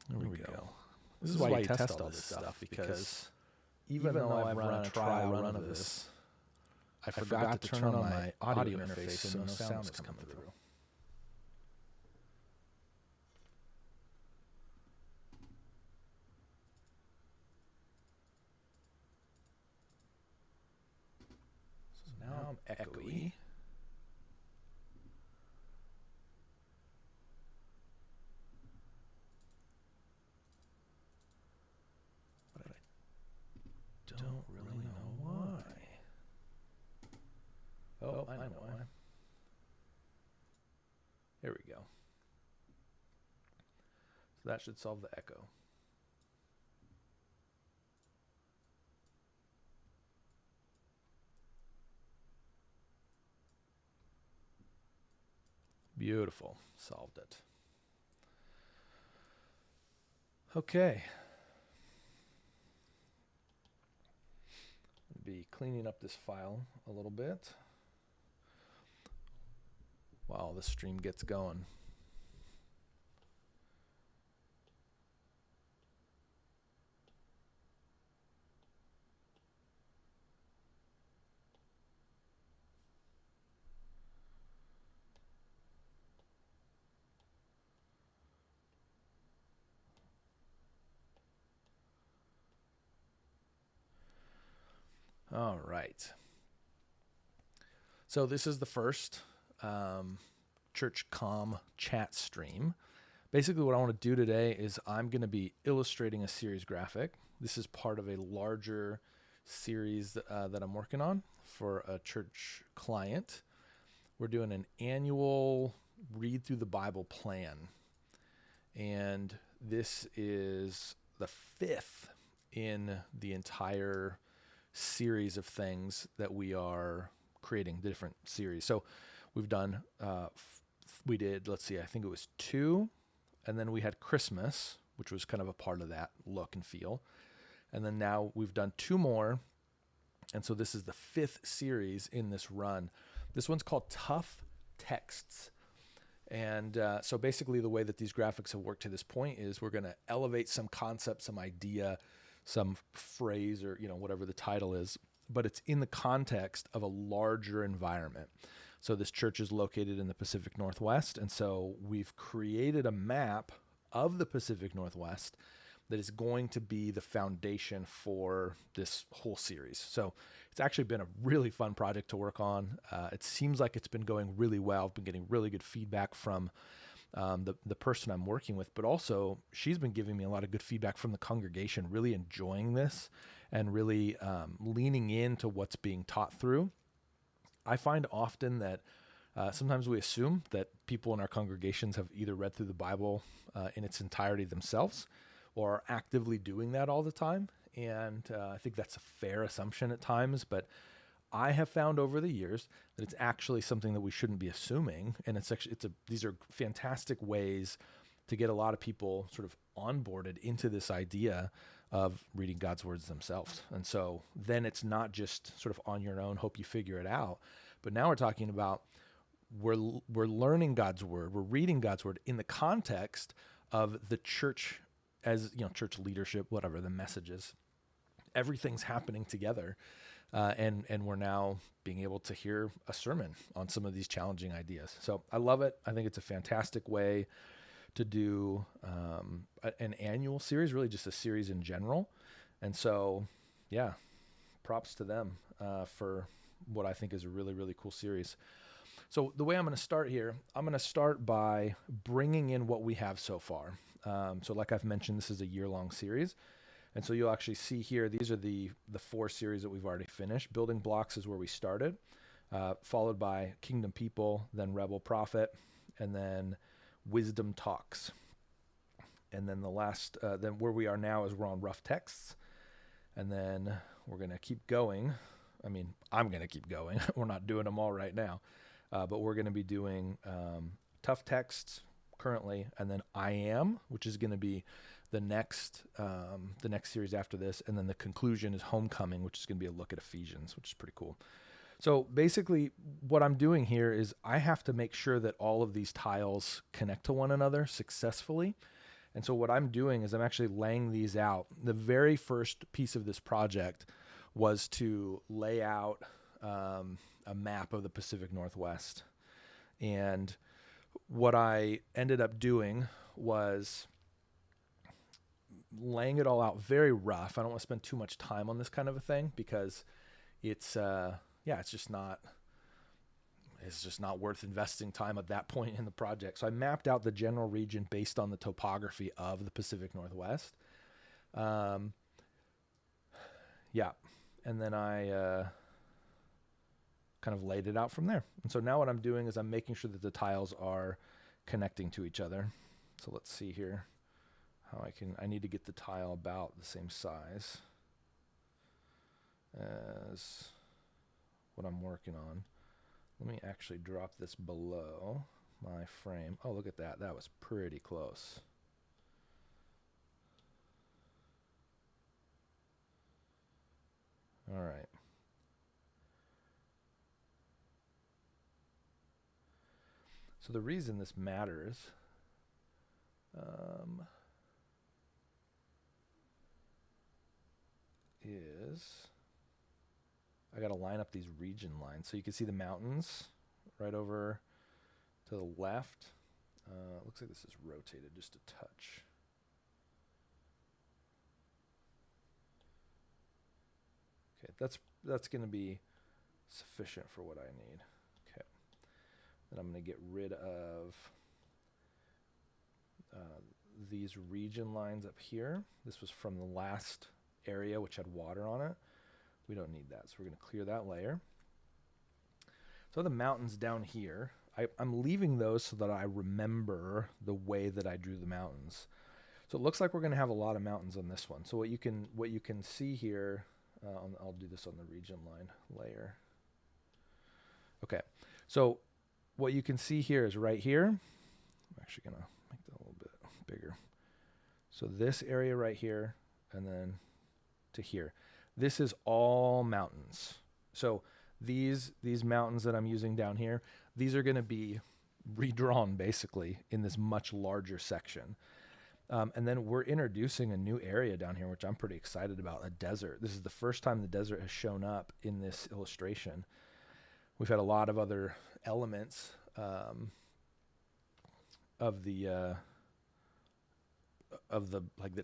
There we go. This is why you test all this stuff, because even though I've run a trial run of this, I forgot to turn on my audio interface so no sound was coming through. So now I'm echoey. But I don't really know why. Oh, I know why. There we go. So that should solve the echo. Beautiful. Solved it. Okay. Be cleaning up this file a little bit while the stream gets going. All right. So this is the first Church Com chat stream. Basically what I want to do today is I'm going to be illustrating a series graphic. This is part of a larger series that I'm working on for a church client. We're doing an annual read through the Bible plan. And this is the 5th in the entire series of things that we are creating, the different series. So we've done, we did, let's see, I think it was 2, and then we had Christmas, which was kind of a part of that look and feel. And then now we've done 2 more. And so this is the 5th series in this run. This one's called Tough Texts. And so basically the way that these graphics have worked to this point is we're going to elevate some concept, some idea, some phrase, or whatever the title is, but it's in the context of a larger environment. So this church is located in the Pacific Northwest, and so we've created a map of the Pacific Northwest that is going to be the foundation for this whole series. So it's actually been a really fun project to work on. It seems like it's been going really well. I've been getting really good feedback from the person I'm working with, but also she's been giving me a lot of good feedback from the congregation, really enjoying this and really leaning into what's being taught through. I find often that sometimes we assume that people in our congregations have either read through the Bible in its entirety themselves or are actively doing that all the time. And I think that's a fair assumption at times, but I have found over the years that it's actually something that we shouldn't be assuming. And these are fantastic ways to get a lot of people sort of onboarded into this idea of reading God's words themselves. And so then it's not just sort of on your own, hope you figure it out. But now we're talking about we're learning God's word, we're reading God's word in the context of the church, as church leadership, whatever the message is. Everything's happening together. And we're now being able to hear a sermon on some of these challenging ideas. So I love it. I think it's a fantastic way to do an annual series, really just a series in general. And so, yeah, props to them for what I think is a really, really cool series. So the way I'm going to start here, I'm going to start by bringing in what we have so far. So like I've mentioned, this is a year-long series. And so you'll actually see here, these are the 4 series that we've already finished. Building Blocks is where we started, followed by Kingdom People, then Rebel Prophet, and then Wisdom Talks. And then the last, then where we are now is we're on Rough Texts. And then we're going to keep going. I mean, I'm going to keep going. We're not doing them all right now. But we're going to be doing Tough Texts currently, and then I Am, which is going to be the next series after this, and then the conclusion is Homecoming, which is going to be a look at Ephesians, which is pretty cool. So basically what I'm doing here is I have to make sure that all of these tiles connect to one another successfully. And so what I'm doing is I'm actually laying these out. The very first piece of this project was to lay out a map of the Pacific Northwest. And what I ended up doing was laying it all out very rough. I don't want to spend too much time on this kind of a thing because it's just not worth investing time at that point in the project. So I mapped out the general region based on the topography of the Pacific Northwest. And then I kind of laid it out from there. And so now what I'm doing is I'm making sure that the tiles are connecting to each other. So let's see here how I need to get the tile about the same size as what I'm working on. Let me actually drop this below my frame. Oh, look at that. That was pretty close. All right. So the reason this matters is I got to line up these region lines. So you can see the mountains right over to the left. Looks like this is rotated just a touch. Okay, that's going to be sufficient for what I need. Okay. Then I'm going to get rid of these region lines up here. This was from the last area which had water on it. We don't need that, so we're going to clear that layer. So the mountains down here, I'm leaving those so that I remember the way that I drew the mountains. So it looks like we're going to have a lot of mountains on this one. So what you can see here, I'll do this on the region line layer. Okay, so what you can see here is right here. I'm actually going to make that a little bit bigger. So this area right here, and then to here. This is all mountains. So these mountains that I'm using down here, these are going to be redrawn basically in this much larger section. And then we're introducing a new area down here, which I'm pretty excited about, a desert. This is the first time the desert has shown up in this illustration. We've had a lot of other elements of the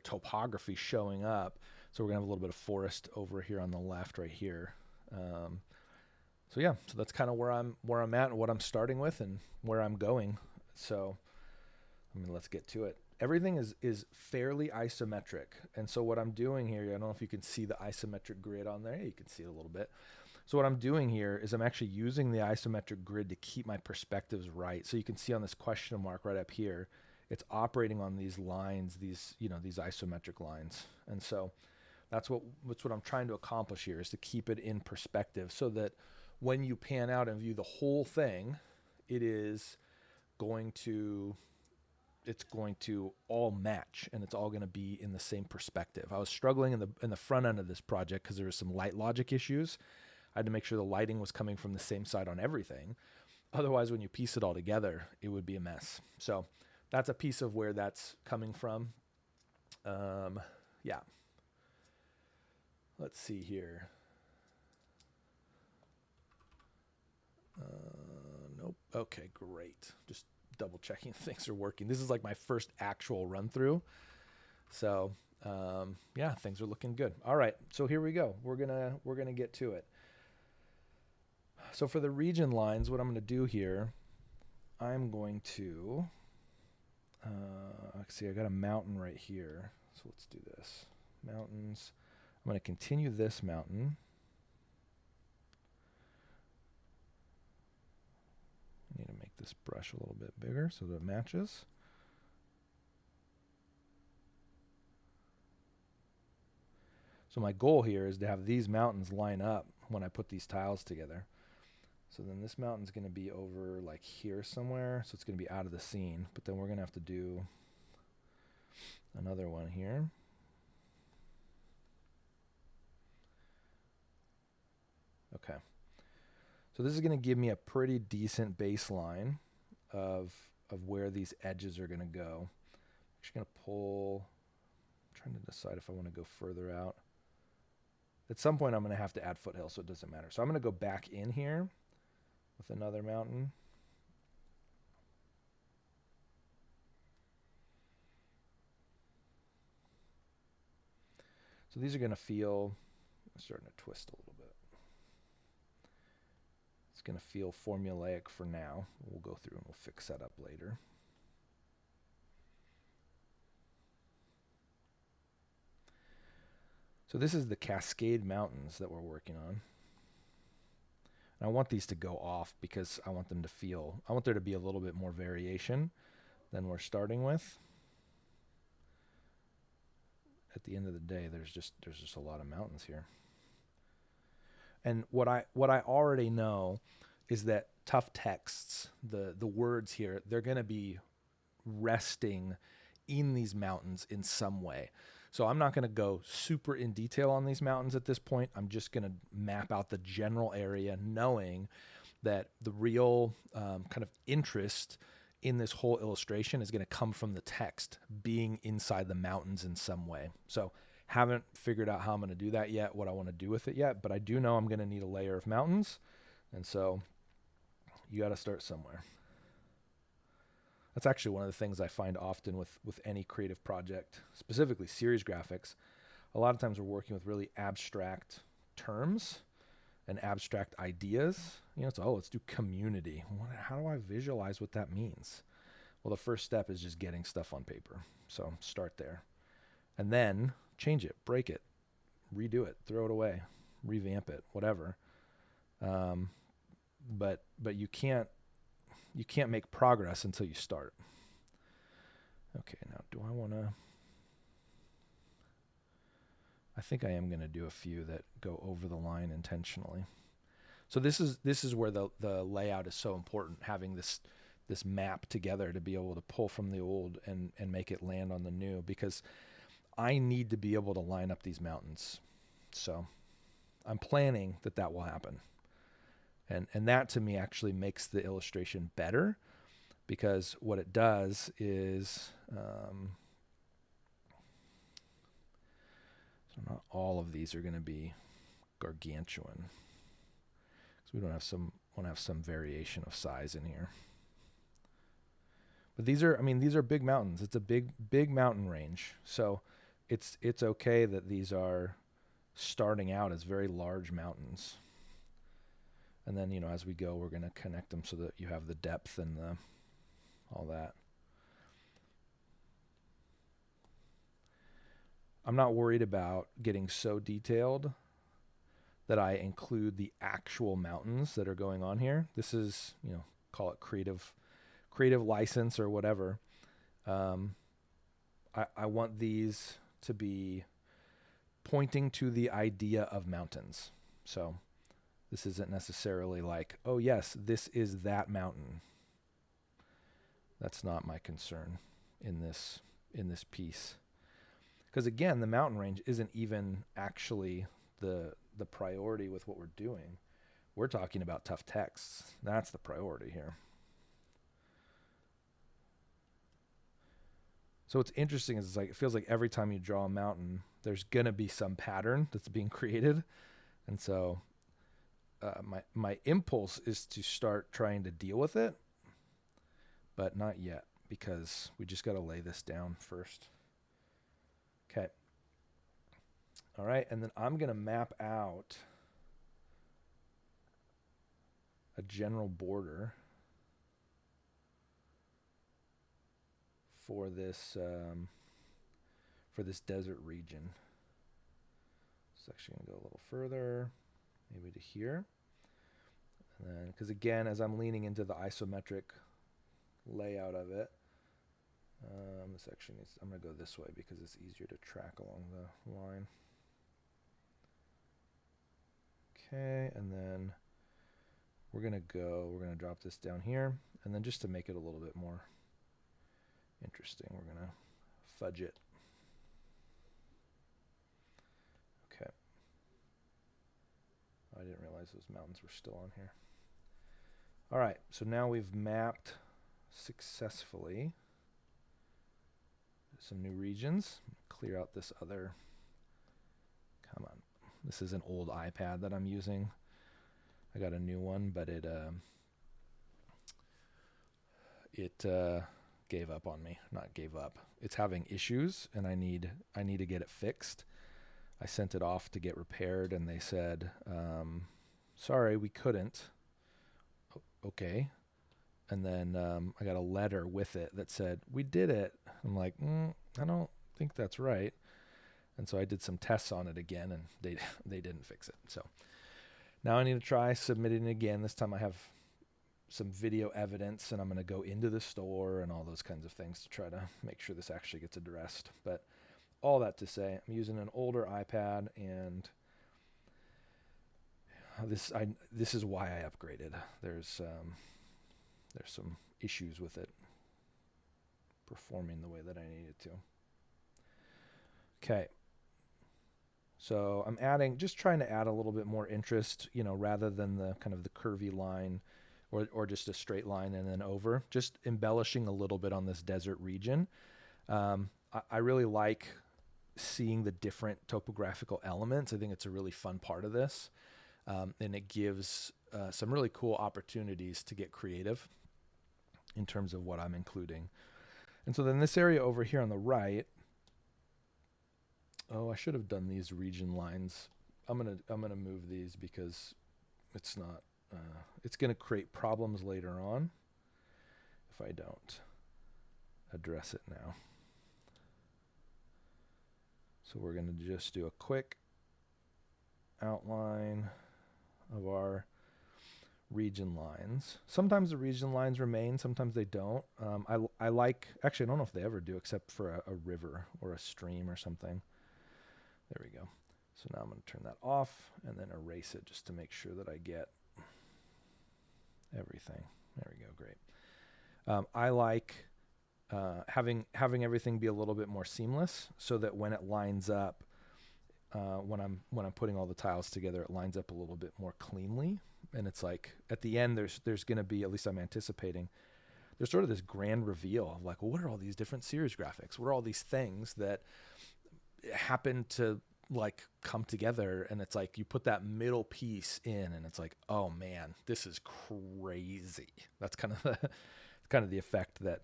topography showing up. So we're gonna have a little bit of forest over here on the left right here. So that's kind of where I'm at and what I'm starting with and where I'm going. So let's get to it. Everything is fairly isometric. And so what I'm doing here, I don't know if you can see the isometric grid on there. You can see it a little bit. So what I'm doing here is I'm actually using the isometric grid to keep my perspectives right. So you can see on this question mark right up here, it's operating on these lines, these isometric lines. And so that's what I'm trying to accomplish here, is to keep it in perspective so that when you pan out and view the whole thing, it's going to all match and it's all going to be in the same perspective. I was struggling in the front end of this project because there was some light logic issues. I had to make sure the lighting was coming from the same side on everything. Otherwise, when you piece it all together, it would be a mess. So that's a piece of where that's coming from. Let's see here. Nope. Okay, great. Just double checking things are working. This is like my first actual run through. So things are looking good. All right, so here we go. We're gonna get to it. So for the region lines, what I'm gonna do here, I'm going to see, I got a mountain right here. So let's do this. Mountains. I'm going to continue this mountain. I need to make this brush a little bit bigger so that it matches. So my goal here is to have these mountains line up when I put these tiles together. So then this mountain's going to be over like here somewhere, so it's going to be out of the scene. But then we're going to have to do another one here. Okay. So this is going to give me a pretty decent baseline of where these edges are going to go. Actually going to pull, I'm trying to decide if I want to go further out. At some point I'm going to have to add foothill, so it doesn't matter. So I'm going to go back in here with another mountain. So these are going to feel, starting to twist a little bit. It's going to feel formulaic for now. We'll go through and we'll fix that up later. So this is the Cascade Mountains that we're working on. And I want these to go off because I want them to feel, I want there to be a little bit more variation than we're starting with. At the end of the day, there's just a lot of mountains here. And what I already know is that tough texts, the words here, they're going to be resting in these mountains in some way. So I'm not going to go super in detail on these mountains at this point. I'm just going to map out the general area, knowing that the real kind of interest in this whole illustration is going to come from the text being inside the mountains in some way. So haven't figured out how I'm going to do that yet, what I want to do with it yet, but I do know I'm going to need a layer of mountains. And so you got to start somewhere. That's actually one of the things I find often with any creative project, specifically series graphics. A lot of times we're working with really abstract terms and abstract ideas. You know, it's, oh, let's do community. How do I visualize what that means? Well, the first step is just getting stuff on paper. So start there. And then change it, break it, redo it, throw it away, revamp it, whatever. But you can't make progress until you start. Okay, now do I want to... I think I am going to do a few that go over the line intentionally. So this is where the layout is so important, having this map together to be able to pull from the old and make it land on the new, because I need to be able to line up these mountains. So I'm planning that will happen. And that to me actually makes the illustration better, because what it does is, so not all of these are going to be gargantuan, because we want to have some variation of size in here. But these are big mountains. It's a big mountain range. So it's okay that these are starting out as very large mountains. And then, you know, as we go, we're going to connect them so that you have the depth and all that. I'm not worried about getting so detailed that I include the actual mountains that are going on here. This is, you know, call it creative license or whatever. I want these to be pointing to the idea of mountains. So this isn't necessarily like, oh yes, this is that mountain. That's not my concern in this piece. Because again, the mountain range isn't even actually the priority with what we're doing. We're talking about tough texts. That's the priority here. So what's interesting is, it's like, it feels like every time you draw a mountain, there's gonna be some pattern that's being created. And so my impulse is to start trying to deal with it, but not yet, because we just got to lay this down first. Okay. All right. And then I'm going to map out a general border for this desert region. It's actually going to go a little further, maybe to here. And then, because again, as I'm leaning into the isometric layout of it, this actually needs, I'm going to go this way because it's easier to track along the line. Okay, and then we're going to drop this down here, and then just to make it a little bit more interesting, we're going to fudge it. Okay. I didn't realize those mountains were still on here. All right, so now we've mapped successfully some new regions. Clear out this other, come on. This is an old iPad that I'm using. I got a new one, but it gave up on me. Not gave up. It's having issues, and I need to get it fixed. I sent it off to get repaired, and they said, sorry, we couldn't. Okay. And then I got a letter with it that said, we did it. I'm like, I don't think that's right. And so I did some tests on it again, and they didn't fix it. So now I need to try submitting it again. This time I have some video evidence, and I'm going to go into the store and all those kinds of things to try to make sure this actually gets addressed. But all that to say, I'm using an older iPad, and this is why I upgraded. There's some issues with it performing the way that I needed to. Okay. So I'm just trying to add a little bit more interest, rather than the kind of the curvy line or just a straight line and then over, just embellishing a little bit on this desert region. I really like seeing the different topographical elements. I think it's a really fun part of this. And it gives some really cool opportunities to get creative in terms of what I'm including. And so then this area over here on the right, I should have done these region lines. I'm gonna move these because it's not. It's gonna create problems later on if I don't address it now. So we're gonna just do a quick outline of our region lines. Sometimes the region lines remain, sometimes they don't. I don't know if they ever do, except for a river or a stream or something. There we go. So now I'm going to turn that off and then erase it just to make sure that I get everything. There we go. Great. I like having everything be a little bit more seamless, so that when it lines up, when I'm putting all the tiles together, it lines up a little bit more cleanly. And it's like at the end, there's going to be, at least I'm anticipating, there's sort of this grand reveal of like, well, what are all these different series graphics? What are all these things that happen to like come together? And it's like you put that middle piece in, and it's like, oh man, this is crazy. That's kind of the effect that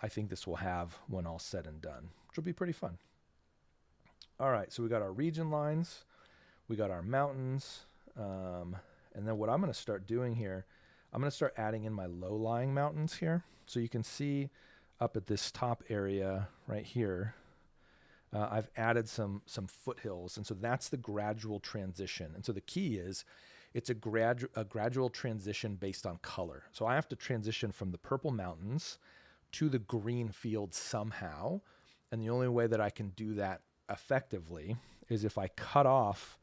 I think this will have when all said and done, which will be pretty fun. All right, so we got our region lines, we got our mountains, and then what I'm going to start doing here, I'm going to start adding in my low-lying mountains here. So you can see up at this top area right here, I've added some foothills, and so that's the gradual transition. And so the key is it's a gradual transition based on color. So I have to transition from the purple mountains to the green field somehow, and the only way that I can do that effectively is if I cut off.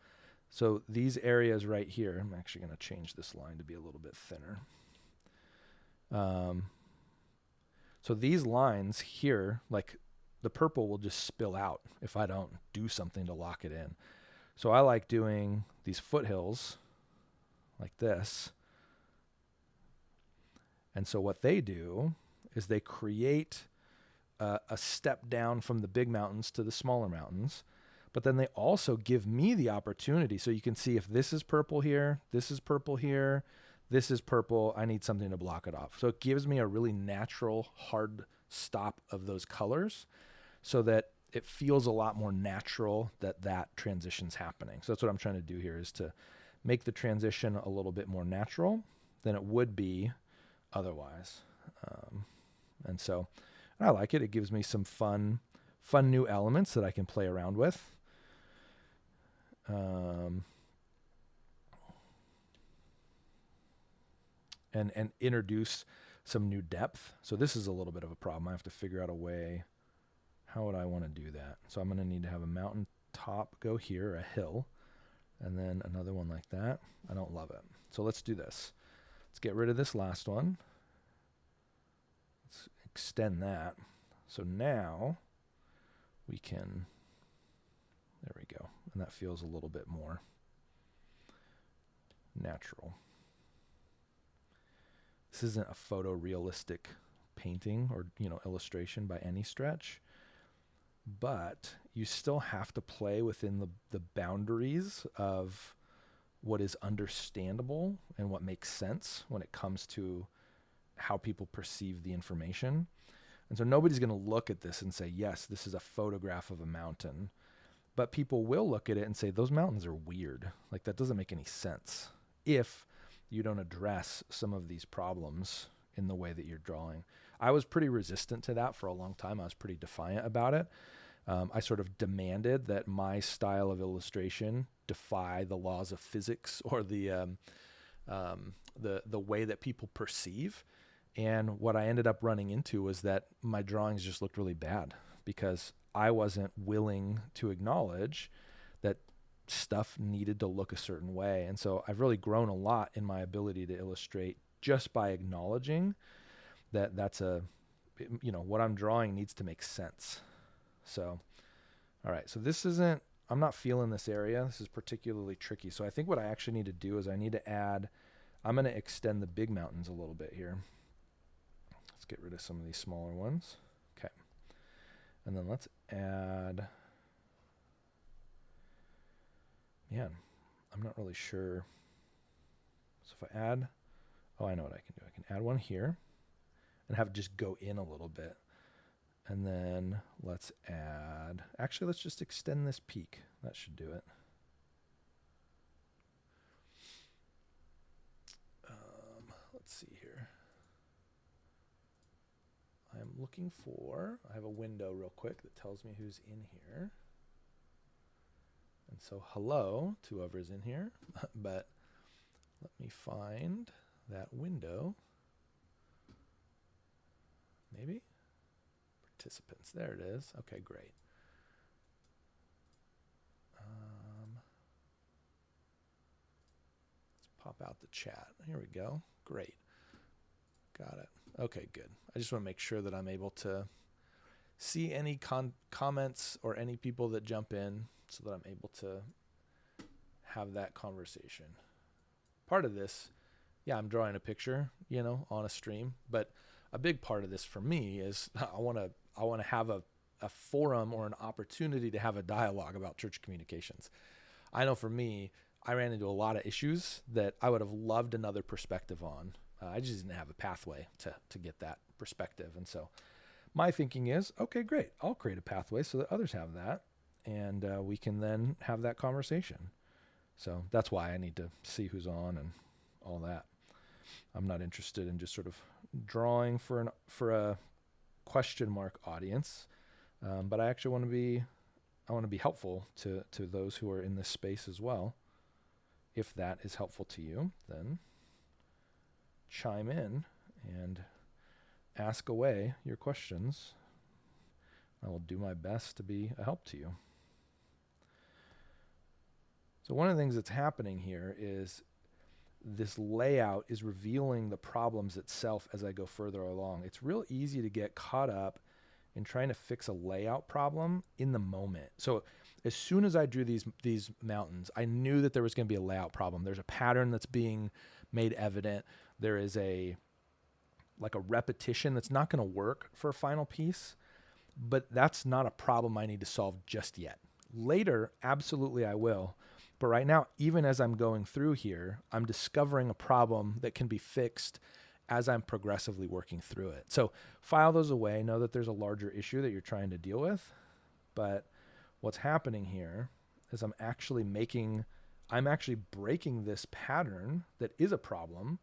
So these areas right here, I'm actually going to change this line to be a little bit thinner. So these lines here, like the purple will just spill out if I don't do something to lock it in. So I like doing these foothills like this. And so what they do is they create a step down from the big mountains to the smaller mountains. But then they also give me the opportunity. So you can see if this is purple here, this is purple here, this is purple, I need something to block it off. So it gives me a really natural, hard stop of those colors so that it feels a lot more natural that transition's happening. So that's what I'm trying to do here, is to make the transition a little bit more natural than it would be otherwise. And so I like it. It gives me some fun new elements that I can play around with. And introduce some new depth. So this is a little bit of a problem. I have to figure out a way, how would I want to do that? So I'm going to need to have a mountain top go here, a hill, and then another one like that. I don't love it. So let's do this. Let's get rid of this last one. Let's extend that. So now we can, there we go. And that feels a little bit more natural. This isn't a photorealistic painting or illustration by any stretch, but you still have to play within the boundaries of what is understandable and what makes sense when it comes to how people perceive the information. And so nobody's going to look at this and say, yes, this is a photograph of a mountain. But people will look at it and say, those mountains are weird. Like, that doesn't make any sense if you don't address some of these problems in the way that you're drawing. I was pretty resistant to that for a long time. I was pretty defiant about it. I sort of demanded that my style of illustration defy the laws of physics or the way that people perceive. And what I ended up running into was that my drawings just looked really bad because I wasn't willing to acknowledge that stuff needed to look a certain way. And so I've really grown a lot in my ability to illustrate just by acknowledging that what I'm drawing needs to make sense. So, all right, so I'm not feeling this area. This is particularly tricky. So I think what I actually need to do is I'm going to extend the big mountains a little bit here. Let's get rid of some of these smaller ones. Okay. And then let's add, I'm not really sure. So if I add, I know what I can do. I can add one here and have it just go in a little bit. And then let's just extend this peak. That should do it. Let's see here. I have a window real quick that tells me who's in here. And so hello to whoever's in here, but let me find that window. Maybe? Participants, there it is. Okay, great. Let's pop out the chat. Here we go. Great. Got it. Okay, good. I just want to make sure that I'm able to see any comments or any people that jump in so that I'm able to have that conversation. Part of this, I'm drawing a picture, on a stream, but a big part of this for me is I want to have a forum or an opportunity to have a dialogue about church communications. I know for me, I ran into a lot of issues that I would have loved another perspective on. I just didn't have a pathway to get that perspective. And so my thinking is, okay, great. I'll create a pathway so that others have that. And we can then have that conversation. So that's why I need to see who's on and all that. I'm not interested in just sort of drawing for a question mark audience. But I actually want to be helpful to those who are in this space as well. If that is helpful to you, then chime in and ask away your questions. I will do my best to be a help to you. So one of the things that's happening here is this layout is revealing the problems itself as I go further along. It's real easy to get caught up in trying to fix a layout problem in the moment. So as soon as I drew these mountains, I knew that there was going to be a layout problem. There's a pattern that's being made evident. There is a repetition that's not going to work for a final piece, but that's not a problem I need to solve just yet. Later, absolutely I will. But right now, even as I'm going through here, I'm discovering a problem that can be fixed as I'm progressively working through it. So file those away. Know that there's a larger issue that you're trying to deal with. But what's happening here is I'm actually breaking this pattern that is a problem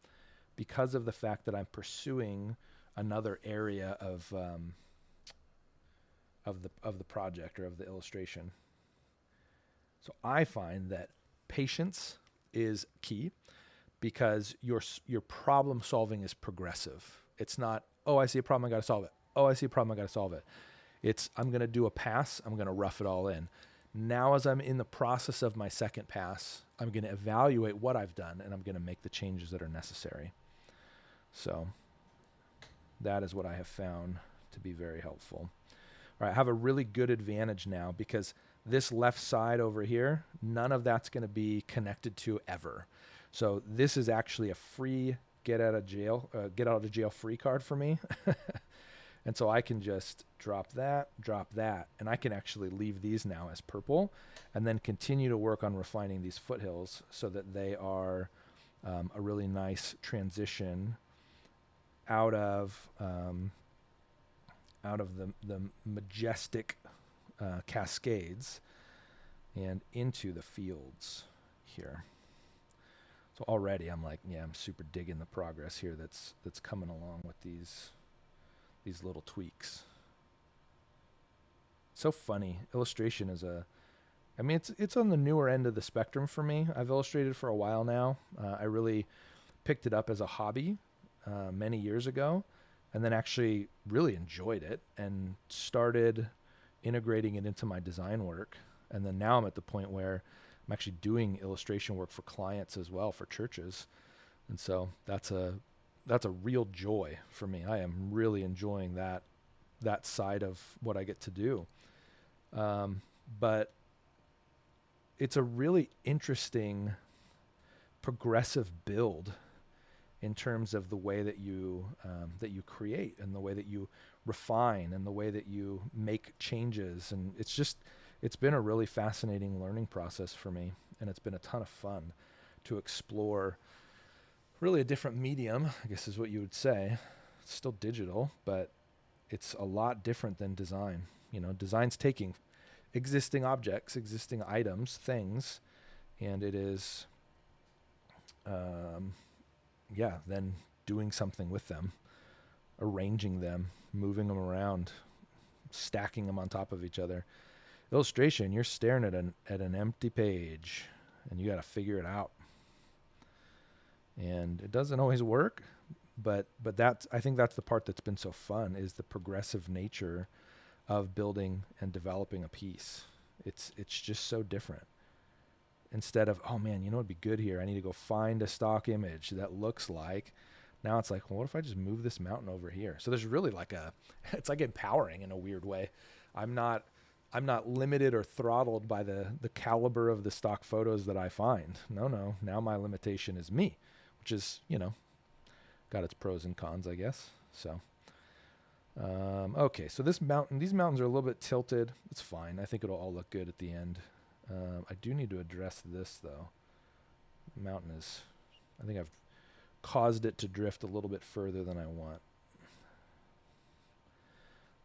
because of the fact that I'm pursuing another area of the project or of the illustration. So I find that patience is key because your problem solving is progressive. It's not, I see a problem, I got to solve it. I see a problem, I got to solve it. It's, I'm going to do a pass, I'm going to rough it all in. Now, as I'm in the process of my second pass, I'm going to evaluate what I've done and I'm going to make the changes that are necessary. So that is what I have found to be very helpful. All right, I have a really good advantage now because this left side over here, none of that's going to be connected to ever. So this is actually a free get out of jail free card for me. And so I can just drop that, and I can actually leave these now as purple and then continue to work on refining these foothills so that they are a really nice transition out of the majestic cascades and into the fields here. So already I'm like, yeah, I'm super digging the progress here that's coming along with these little tweaks. So funny. Illustration is it's on the newer end of the spectrum for me. I've illustrated for a while now. I really picked it up as a hobby many years ago, and then actually really enjoyed it and started integrating it into my design work. And then now I'm at the point where I'm actually doing illustration work for clients as well, for churches. And so that's a real joy for me. I am really enjoying that side of what I get to do. But it's a really interesting progressive build in terms of the way that you create and the way that you refine and the way that you make changes. And it's been a really fascinating learning process for me. And it's been a ton of fun to explore really a different medium, I guess is what you would say. It's still digital, but it's a lot different than design. Design's taking existing objects, existing items, things, and it is, then doing something with them, arranging them, moving them around, stacking them on top of each other. Illustration, you're staring at an empty page, and you got to figure it out. And it doesn't always work, but I think that's the part that's been so fun, is the progressive nature of building and developing a piece. It's just so different. Instead of, oh man, it'd be good here, I need to go find a stock image that looks like. Now it's like, well, what if I just move this mountain over here? So there's really it's like empowering in a weird way. I'm not limited or throttled by the caliber of the stock photos that I find. No. Now my limitation is me, which is, got its pros and cons, I guess. So, okay. So these mountains are a little bit tilted. It's fine. I think it'll all look good at the end. I do need to address this though. Mountain I think I've caused it to drift a little bit further than I want.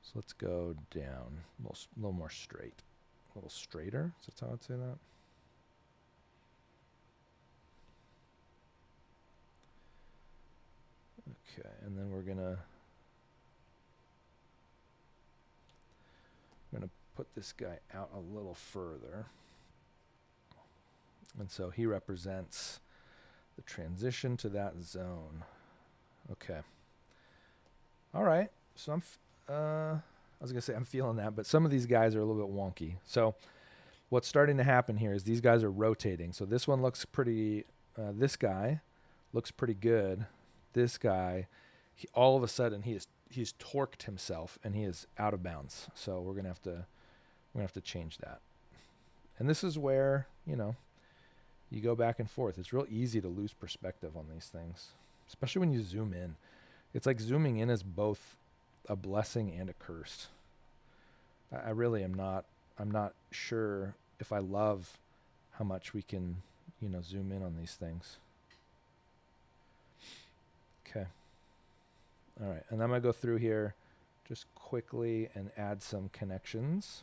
So let's go down a little more straight, a little straighter. Is that how I'd say that? Okay, and then we're gonna put this guy out a little further. And so he represents the transition to that zone. Okay. All right. So I was going to say I'm feeling that, but some of these guys are a little bit wonky. So what's starting to happen here is these guys are rotating. So this one looks pretty, this guy looks pretty good. This guy, all of a sudden he's torqued himself and he is out of bounds. So we're going to have to change that. And this is where, you go back and forth. It's real easy to lose perspective on these things, especially when you zoom in. It's like zooming in is both a blessing and a curse. I really am not. I'm not sure if I love how much we can, zoom in on these things. Okay. All right. And I'm going to go through here just quickly and add some connections.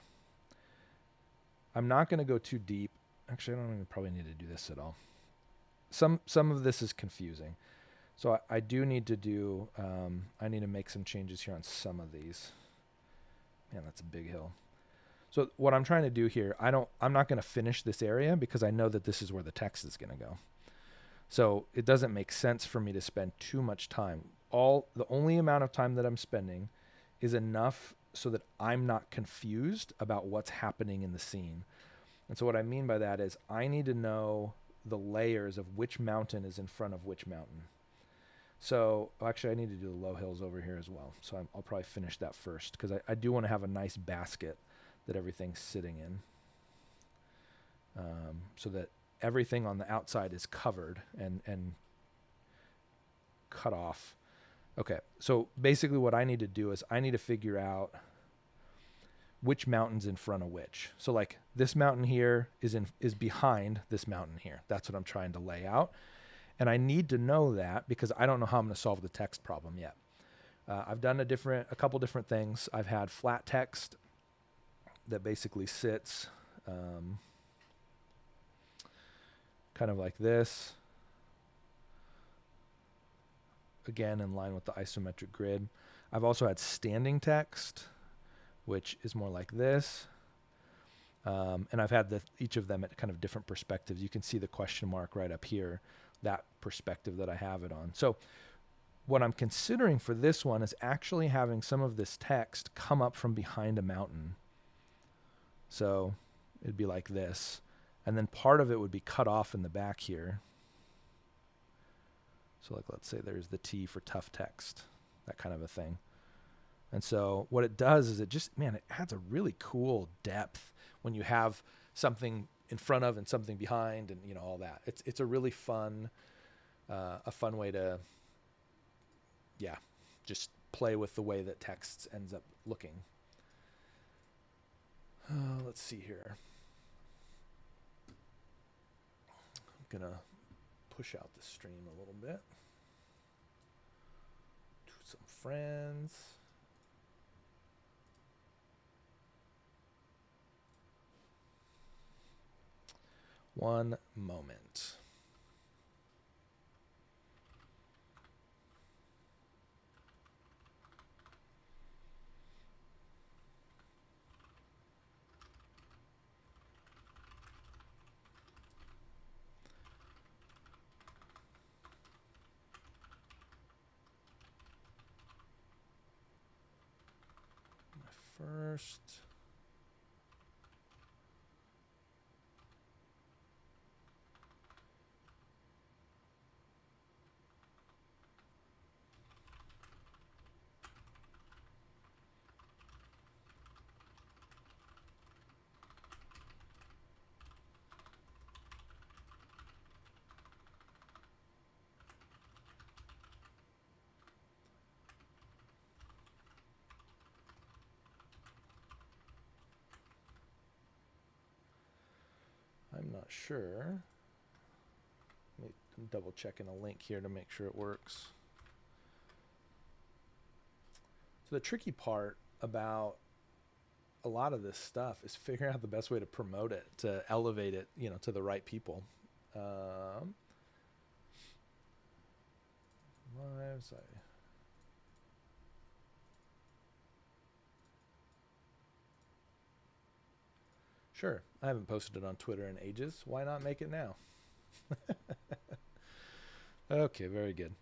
I'm not going to go too deep. Actually, I don't even probably need to do this at all. Some of this is confusing. So I do need to do, I need to make some changes here on some of these. Man, that's a big hill. So what I'm trying to do here, I'm not going to finish this area because I know that this is where the text is going to go. So it doesn't make sense for me to spend too much time. The only amount of time that I'm spending is enough so that I'm not confused about what's happening in the scene. And so what I mean by that is I need to know the layers of which mountain is in front of which mountain. So actually I need to do the low hills over here as well. So I'll probably finish that first because I do want to have a nice basket that everything's sitting in, so that everything on the outside is covered and cut off Okay, so basically what I need to do is I need to figure out which mountain's in front of which. So like this mountain here is behind this mountain here. That's what I'm trying to lay out. And I need to know that because I don't know how I'm going to solve the text problem yet. I've done a couple different things. I've had flat text that basically sits kind of like this. Again, in line with the isometric grid. I've also had standing text, which is more like this. And I've had each of them at kind of different perspectives. You can see the question mark right up here, that perspective that I have it on. So what I'm considering for this one is actually having some of this text come up from behind a mountain. So it'd be like this. And then part of it would be cut off in the back here. So like, let's say there's the T for tough text, that kind of a thing. And so what it does is it adds a really cool depth when you have something in front of and something behind and, you know, all that. It's a really fun, way to, just play with the way that text ends up looking. Let's see here. I'm going to push out the stream a little bit to some friends. One moment. First, I'm not sure. I'm double checking a link here to make sure it works. So the tricky part about a lot of this stuff is figuring out the best way to promote it, to elevate it, you know, to the right people. Sure, I haven't posted it on Twitter in ages. Why not make it now? Okay, very good.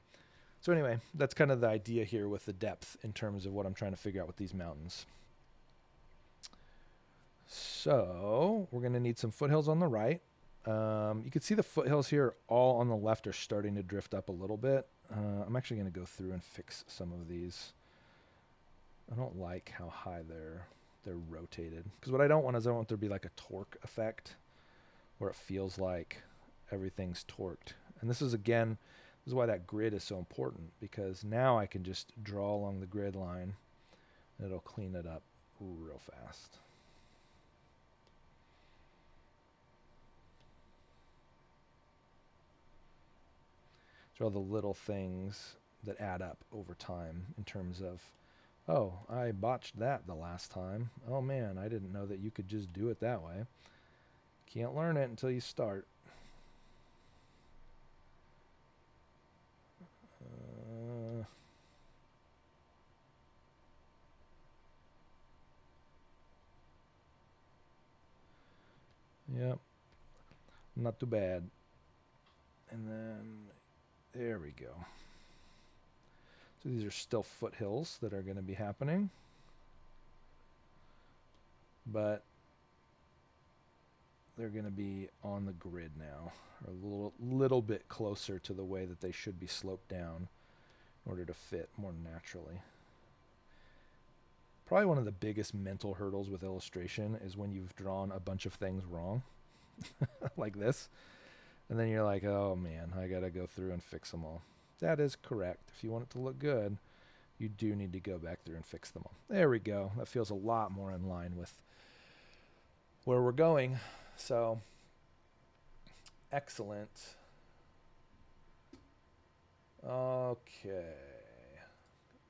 So anyway, that's kind of the idea here with the depth in terms of what I'm trying to figure out with these mountains. So we're going to need some foothills on the right. You can see the foothills here all on the left are starting to drift up a little bit. I'm actually going to go through and fix some of these. I don't like how high they're rotated, because what I don't want is I don't want there to be like a torque effect where it feels like everything's torqued. And this is why that grid is so important, because now I can just draw along the grid line and it'll clean it up real fast. So all the little things that add up over time in terms of, oh, I botched that the last time. Oh man, I didn't know that you could just do it that way. Can't learn it until you start. Yep, not too bad. And then there we go. So these are still foothills that are going to be happening, but they're going to be on the grid now, or a little bit closer to the way that they should be sloped down in order to fit more naturally. Probably one of the biggest mental hurdles with illustration is when you've drawn a bunch of things wrong, like this, and then you're like, oh man, I got to go through and fix them all. That is correct. If you want it to look good, you do need to go back through and fix them all. There we go. That feels a lot more in line with where we're going. So, excellent. Okay.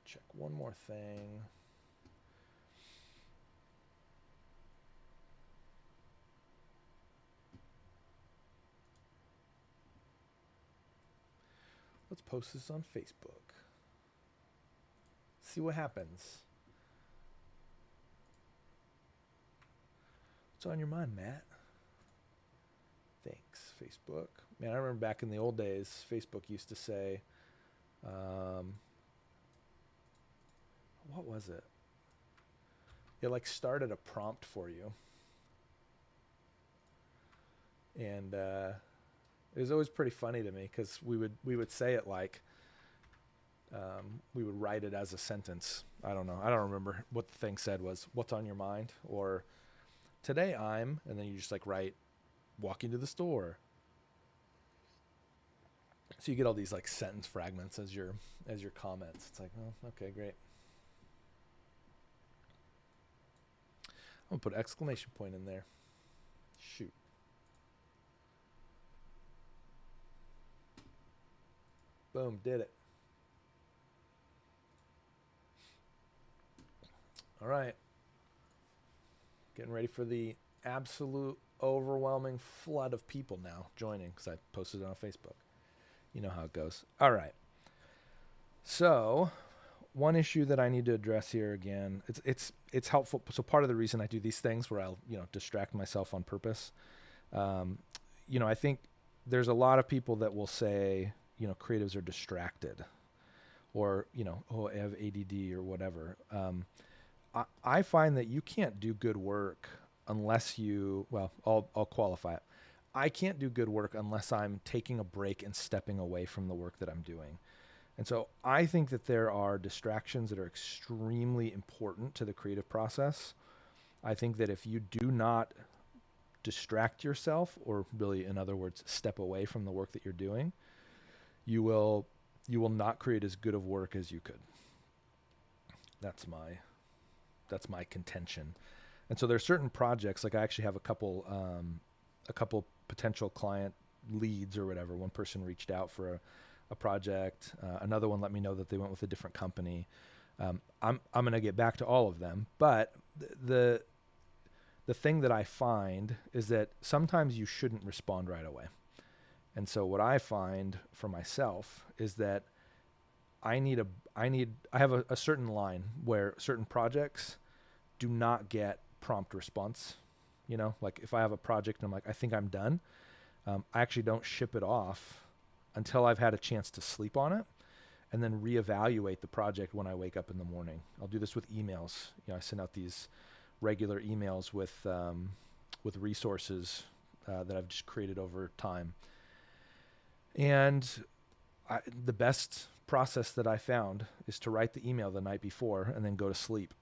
Check one more thing. Let's post this on Facebook. See what happens. What's on your mind, Matt? Thanks, Facebook. Man, I remember back in the old days, Facebook used to say, what was it? It like started a prompt for you. And it was always pretty funny to me because we would say it like we would write it as a sentence. I don't know. I don't remember what the thing said was, what's on your mind? Or today I'm, and then you just like write walking to the store. So you get all these like sentence fragments as your comments. It's like, oh, okay, great. I'm gonna put exclamation point in there. Shoot. Boom, did it. All right. Getting ready for the absolute overwhelming flood of people now joining because I posted it on Facebook. You know how it goes. All right. So one issue that I need to address here again, it's helpful. So part of the reason I do these things where I'll, distract myself on purpose. I think there's a lot of people that will say, creatives are distracted or, oh, I have ADD or whatever. I find that you can't do good work unless I'll qualify it. I can't do good work unless I'm taking a break and stepping away from the work that I'm doing. And so I think that there are distractions that are extremely important to the creative process. I think that if you do not distract yourself, or really, in other words, step away from the work that you're doing, you will not create as good of work as you could. That's my contention. And so there's certain projects, like I actually have a couple potential client leads or whatever. One person reached out for a project. Another one let me know that they went with a different company. I'm going to get back to all of them, but the thing that I find is that sometimes you shouldn't respond right away. And so what I find for myself is that I have a certain line where certain projects do not get prompt response. Like if I have a project and I'm like, I think I'm done, I actually don't ship it off until I've had a chance to sleep on it and then reevaluate the project when I wake up in the morning. I'll do this with emails. I send out these regular emails with resources that I've just created over time. And the best process that I found is to write the email the night before and then go to sleep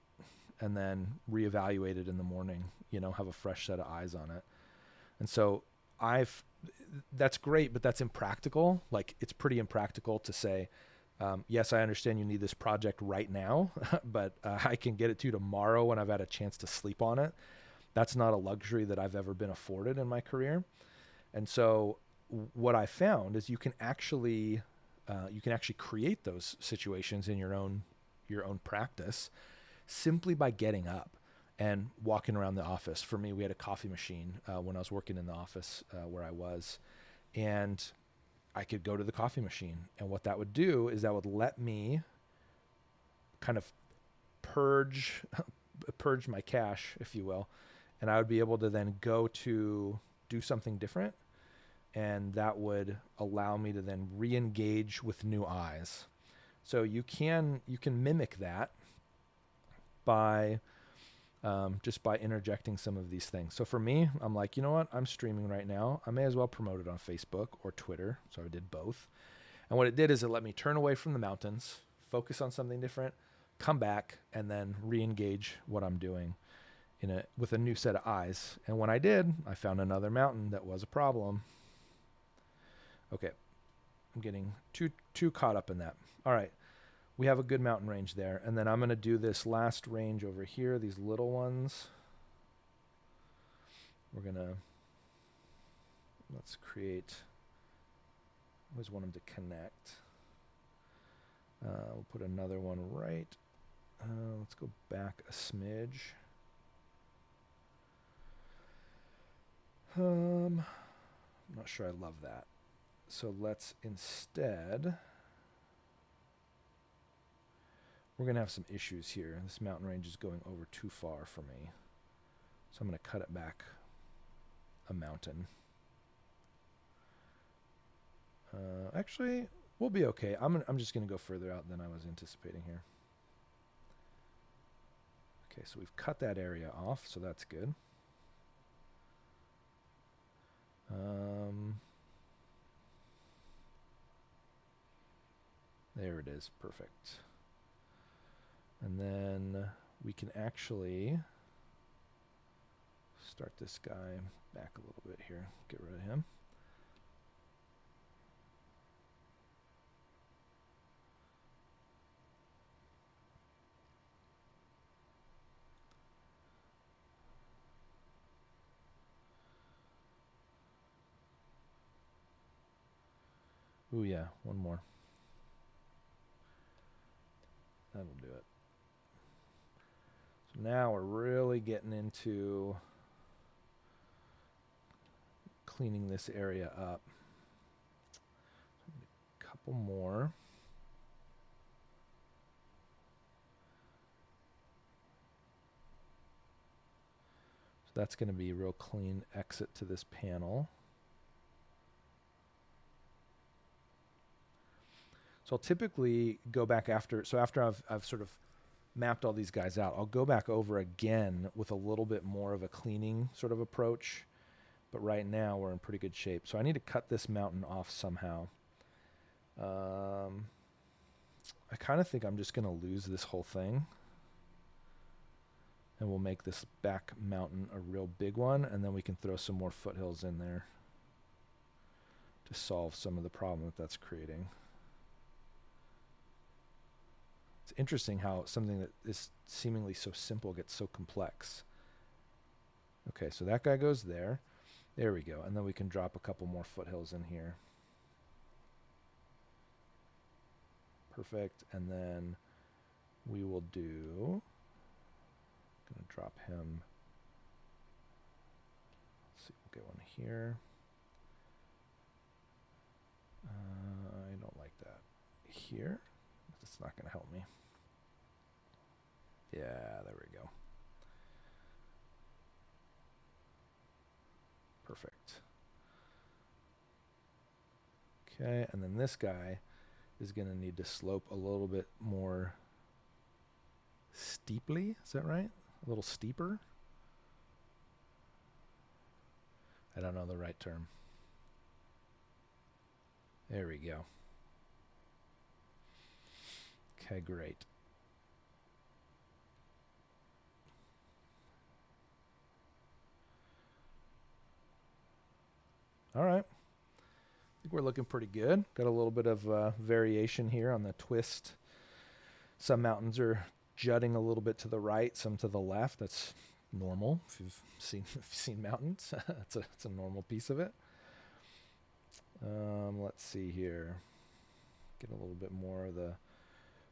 and then reevaluate it in the morning, have a fresh set of eyes on it. And so that's great, but that's impractical. Like it's pretty impractical to say, yes, I understand you need this project right now, but I can get it to you tomorrow when I've had a chance to sleep on it. That's not a luxury that I've ever been afforded in my career. And so what I found is you can actually create those situations in your own practice simply by getting up and walking around the office. For me, we had a coffee machine when I was working in the office where I was, and I could go to the coffee machine. And what that would do is that would let me kind of purge my cache, if you will, and I would be able to then go to do something different. And that would allow me to then re-engage with new eyes. So you can mimic that by just by interjecting some of these things. So for me, I'm like, you know what? I'm streaming right now. I may as well promote it on Facebook or Twitter. So I did both. And what it did is it let me turn away from the mountains, focus on something different, come back, and then re-engage what I'm doing with a new set of eyes. And when I did, I found another mountain that was a problem. Okay. I'm getting too caught up in that. All right. We have a good mountain range there. And then I'm going to do this last range over here, these little ones. We're going to, let's create, I always want them to connect. We'll put another one right. Let's go back a smidge. I'm not sure I love that. So let's instead, we're going to have some issues here. This mountain range is going over too far for me. So I'm going to cut it back a mountain. Actually, we'll be okay. I'm just going to go further out than I was anticipating here. Okay, so we've cut that area off, so that's good. There it is, perfect. And then we can actually start this guy back a little bit here, get rid of him. Ooh, yeah, one more. That'll do it. So now we're really getting into cleaning this area up. A couple more. So that's going to be a real clean exit to this panel. So I'll typically go back after I've sort of mapped all these guys out, I'll go back over again with a little bit more of a cleaning sort of approach. But right now we're in pretty good shape. So I need to cut this mountain off somehow. I kind of think I'm just going to lose this whole thing. And we'll make this back mountain a real big one, and then we can throw some more foothills in there to solve some of the problem that that's creating. It's interesting how something that is seemingly so simple gets so complex. Okay, so that guy goes there. There we go. And then we can drop a couple more foothills in here. Perfect. And then we will do, I'm going to drop him. Let's see, we'll get one here. I don't like that. Here. That's not going to help me. Yeah, there we go. Perfect. Okay, and then this guy is going to need to slope a little bit more steeply. Is that right? A little steeper? I don't know the right term. There we go. Okay, great. All right. I think we're looking pretty good. Got a little bit of variation here on the twist. Some mountains are jutting a little bit to the right, some to the left. That's normal if you've seen mountains. It's a normal piece of it. Let's see here. Get a little bit more of the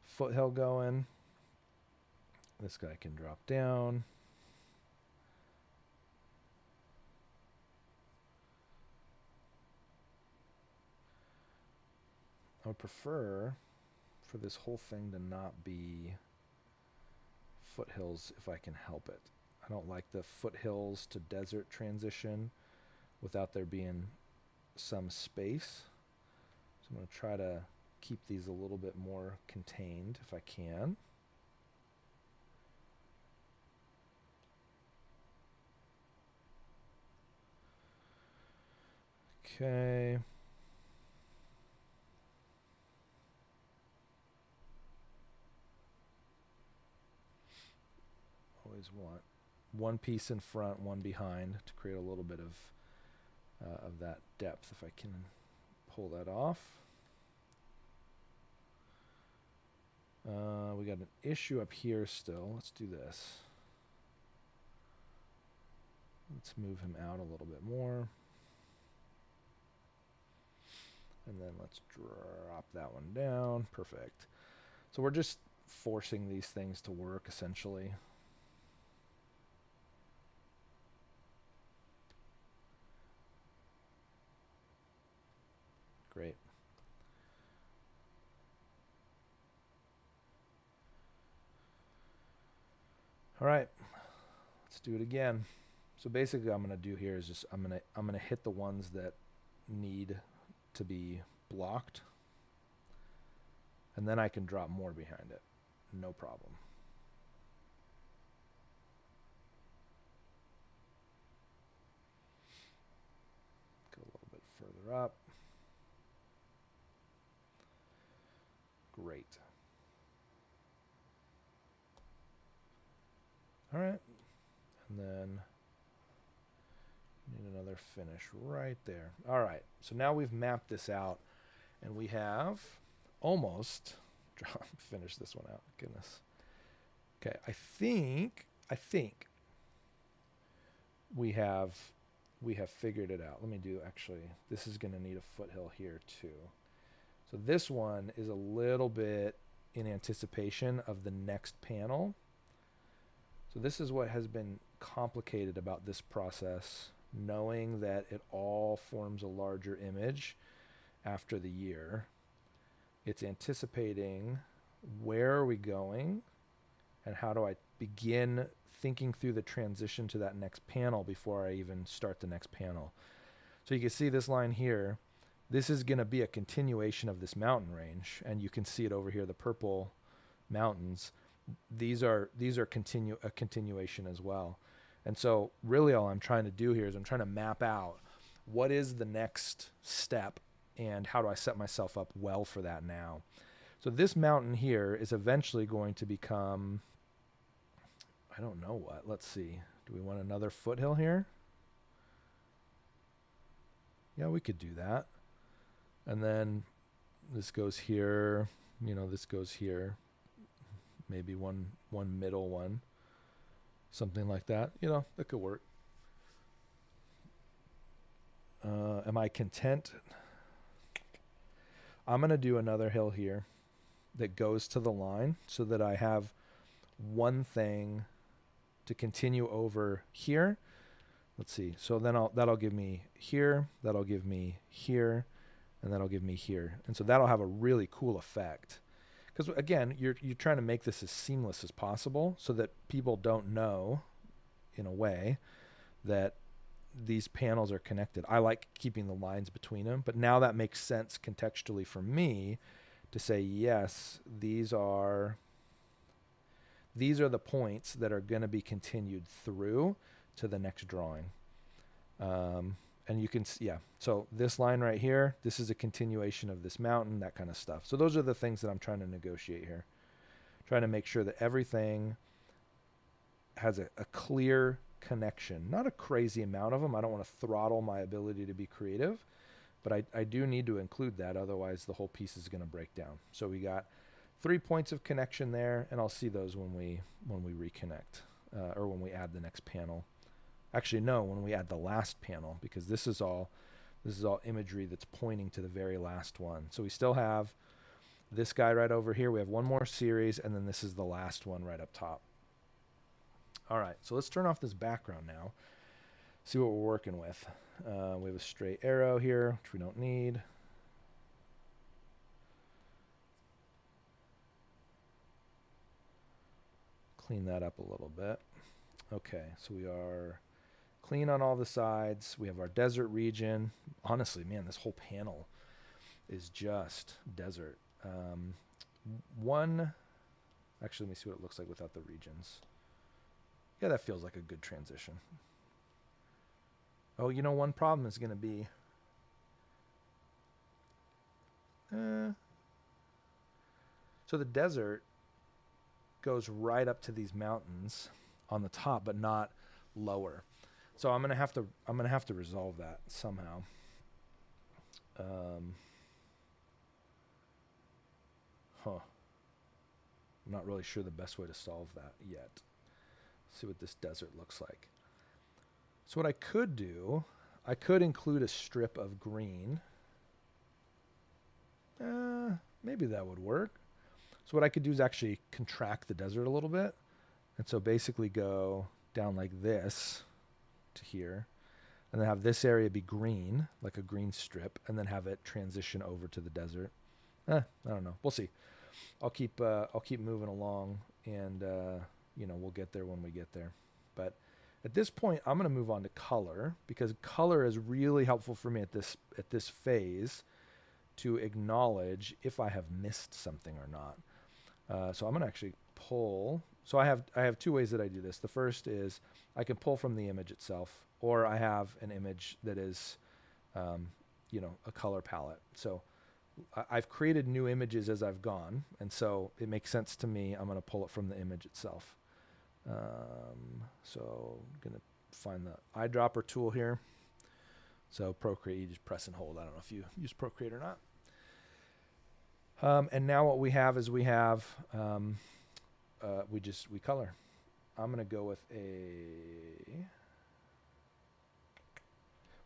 foothill going. This guy can drop down. I would prefer for this whole thing to not be foothills if I can help it. I don't like the foothills to desert transition without there being some space. So I'm going to try to keep these a little bit more contained if I can. Okay. Always want one piece in front, one behind to create a little bit of that depth if I can pull that off. We got an issue up here still. Let's do this. Let's move him out a little bit more. And then let's drop that one down. Perfect. So we're just forcing these things to work, essentially. Great. All right, let's do it again. So basically what I'm going to do here is just I'm going to hit the ones that need to be blocked, and then I can drop more behind it. No problem. Go a little bit further up. Great. All right, and then need another finish right there. All right, so now we've mapped this out, and we have almost finished this one out. Goodness. Okay, I think we have figured it out. Let me do, actually, this is going to need a foothill here too. So this one is a little bit in anticipation of the next panel. So this is what has been complicated about this process, knowing that it all forms a larger image after the year. It's anticipating where are we going and how do I begin thinking through the transition to that next panel before I even start the next panel. So you can see this line here. This is going to be a continuation of this mountain range, and you can see it over here, the purple mountains. These are a continuation as well. And so really all I'm trying to do here is I'm trying to map out what is the next step and how do I set myself up well for that now. So this mountain here is eventually going to become, I don't know what. Let's see. Do we want another foothill here? Yeah, we could do that. And then this goes here, you know, this goes here. Maybe one middle one. Something like that. You know, that could work. Am I content? I'm going to do another hill here that goes to the line so that I have one thing to continue over here. Let's see. So then that'll give me here, that'll give me here, and that'll give me here. And so that'll have a really cool effect. Because again, you're trying to make this as seamless as possible so that people don't know, in a way, that these panels are connected. I like keeping the lines between them, but now that makes sense contextually for me to say, yes, these are the points that are going to be continued through to the next drawing. And you can see, yeah, so this line right here, this is a continuation of this mountain, that kind of stuff. So those are the things that I'm trying to negotiate here. Trying to make sure that everything has a clear connection. Not a crazy amount of them. I don't want to throttle my ability to be creative, but I do need to include that. Otherwise, the whole piece is going to break down. So we got 3 points of connection there, and I'll see those when we reconnect or when we add the next panel. Actually, no, when we add the last panel, because this is all imagery that's pointing to the very last one. So we still have this guy right over here. We have one more series, and then this is the last one right up top. All right, so let's turn off this background now, see what we're working with. We have a straight arrow here, which we don't need. Clean that up a little bit. Okay, so we are clean on all the sides. We have our desert region. Honestly, man, this whole panel is just desert. Actually, let me see what it looks like without the regions. Yeah, that feels like a good transition. Oh, you know, one problem is going to be so the desert goes right up to these mountains on the top, but not lower. So I'm gonna have to resolve that somehow. I'm not really sure the best way to solve that yet. See what this desert looks like. So what I could do, I could include a strip of green. Maybe that would work. So what I could do is actually contract the desert a little bit. And so basically go down like this to here, and then have this area be green, like a green strip, and then have it transition over to the desert. I don't know. We'll see. I'll keep moving along, and we'll get there when we get there. But at this point, I'm going to move on to color, because color is really helpful for me at this phase to acknowledge if I have missed something or not. So I'm going to actually pull. So I have two ways that I do this. The first is I can pull from the image itself, or I have an image that is, a color palette. So I've created new images as I've gone, and so it makes sense to me. I'm going to pull it from the image itself. So I'm going to find the eyedropper tool here. So Procreate, you just press and hold. I don't know if you use Procreate or not. And now what we have is we color. I'm going to go with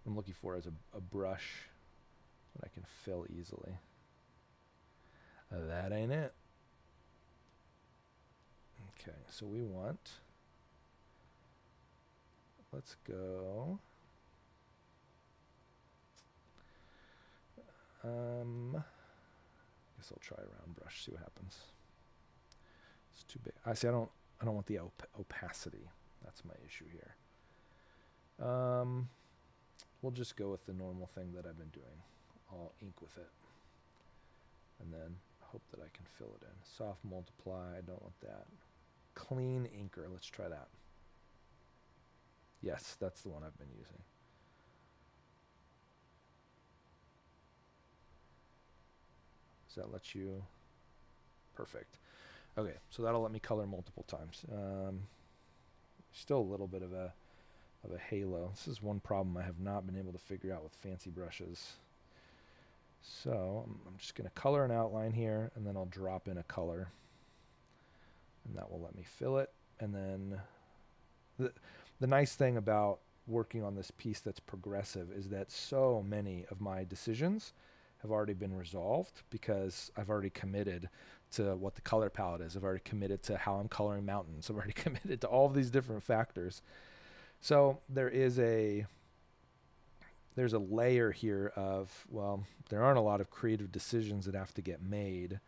what I'm looking for is a brush that I can fill easily. That ain't it. Okay, so we want, let's go, I guess I'll try a round brush, see what happens. It's too big. I don't want the opacity. That's my issue here. We'll just go with the normal thing that I've been doing. I'll ink with it, and then hope that I can fill it in. Soft multiply, I don't want that. Clean inker, let's try that. Yes, that's the one I've been using. Does that let you? Perfect. Okay, so that'll let me color multiple times. Still a little bit of a halo. This is one problem I have not been able to figure out with fancy brushes. So I'm just going to color an outline here, and then I'll drop in a color, and that will let me fill it. And then the nice thing about working on this piece that's progressive is that so many of my decisions have already been resolved, because I've already committed to what the color palette is. I've already committed to how I'm coloring mountains. I've already committed to all of these different factors. So there's a layer here of, well, there aren't a lot of creative decisions that have to get made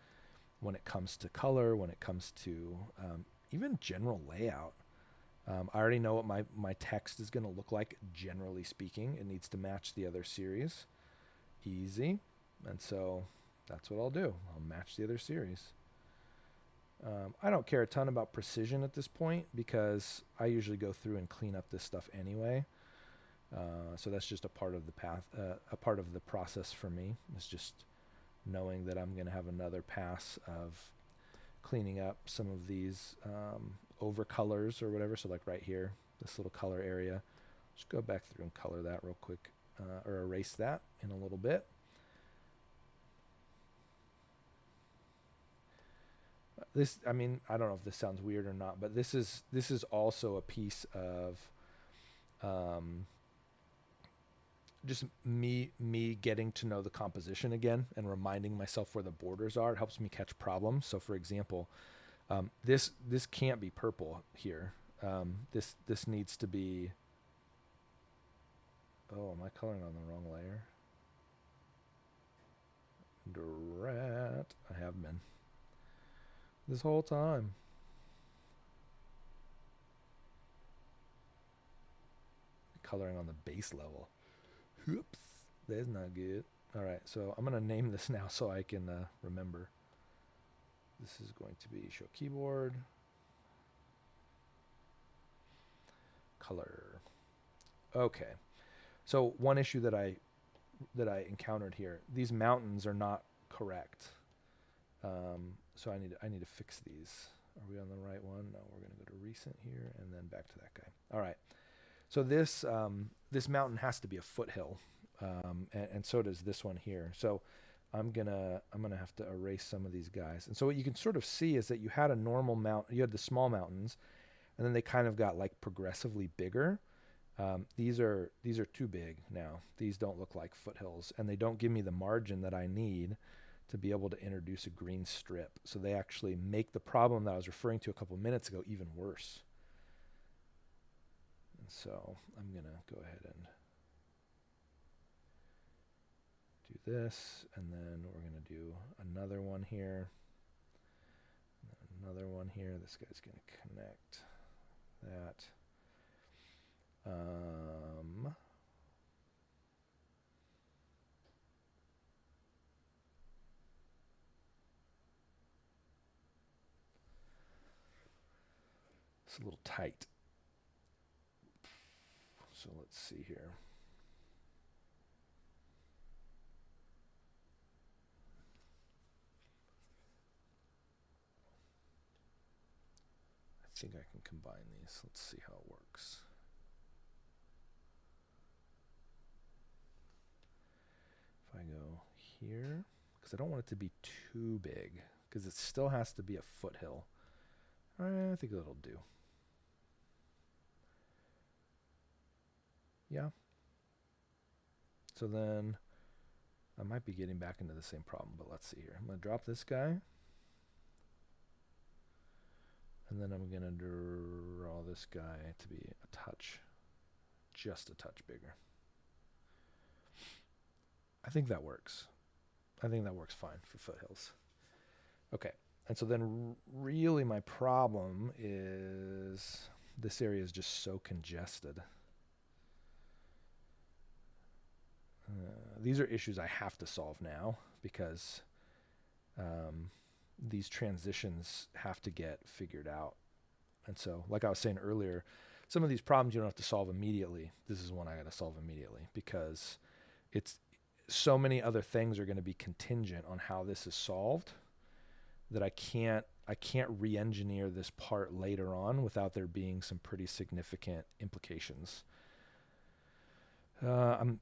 when it comes to color, when it comes to even general layout. I already know what my text is going to look like, generally speaking. It needs to match the other series. Easy. And so that's what I'll do. I'll match the other series. I don't care a ton about precision at this point, because I usually go through and clean up this stuff anyway. So that's just a part of the path, a part of the process for me. It's just knowing that I'm going to have another pass of cleaning up some of these over colors or whatever. So like right here, this little color area, just go back through and color that real quick, or erase that in a little bit. This, I mean, I don't know if this sounds weird or not, but this is also a piece of just me getting to know the composition again and reminding myself where the borders are. It helps me catch problems. So for example, this can't be purple here. This needs to be, oh, am I coloring on the wrong layer? Drat, I have been this whole time. Coloring on the base level. Oops, that's not good. All right, so I'm going to name this now so I can remember. This is going to be show keyboard. Color. Okay. So one issue that I encountered here, these mountains are not correct. So I need to fix these. Are we on the right one? No, we're going to go to recent here and then back to that guy. All right. So this mountain has to be a foothill, and so does this one here. So I'm gonna have to erase some of these guys. And so what you can sort of see is that you had a normal you had the small mountains, and then they kind of got like progressively bigger. These are too big now. These don't look like foothills, and they don't give me the margin that I need to be able to introduce a green strip. So they actually make the problem that I was referring to a couple minutes ago even worse. And so I'm gonna go ahead and do this, and then we're gonna do another one here, another one here. This guy's gonna connect that. It's a little tight. So let's see here. I think I can combine these. Let's see how it works. If I go here, because I don't want it to be too big, because it still has to be a foothill. I think that'll do. Yeah. So then I might be getting back into the same problem, but let's see here. I'm going to drop this guy. And then I'm going to draw this guy to be a touch, just a touch bigger. I think that works. I think that works fine for foothills. Okay. And so then really my problem is this area is just so congested. These are issues I have to solve now because these transitions have to get figured out. And so, like I was saying earlier, some of these problems you don't have to solve immediately. This is one I got to solve immediately because it's so many other things are going to be contingent on how this is solved that I can't re-engineer this part later on without there being some pretty significant implications. I'm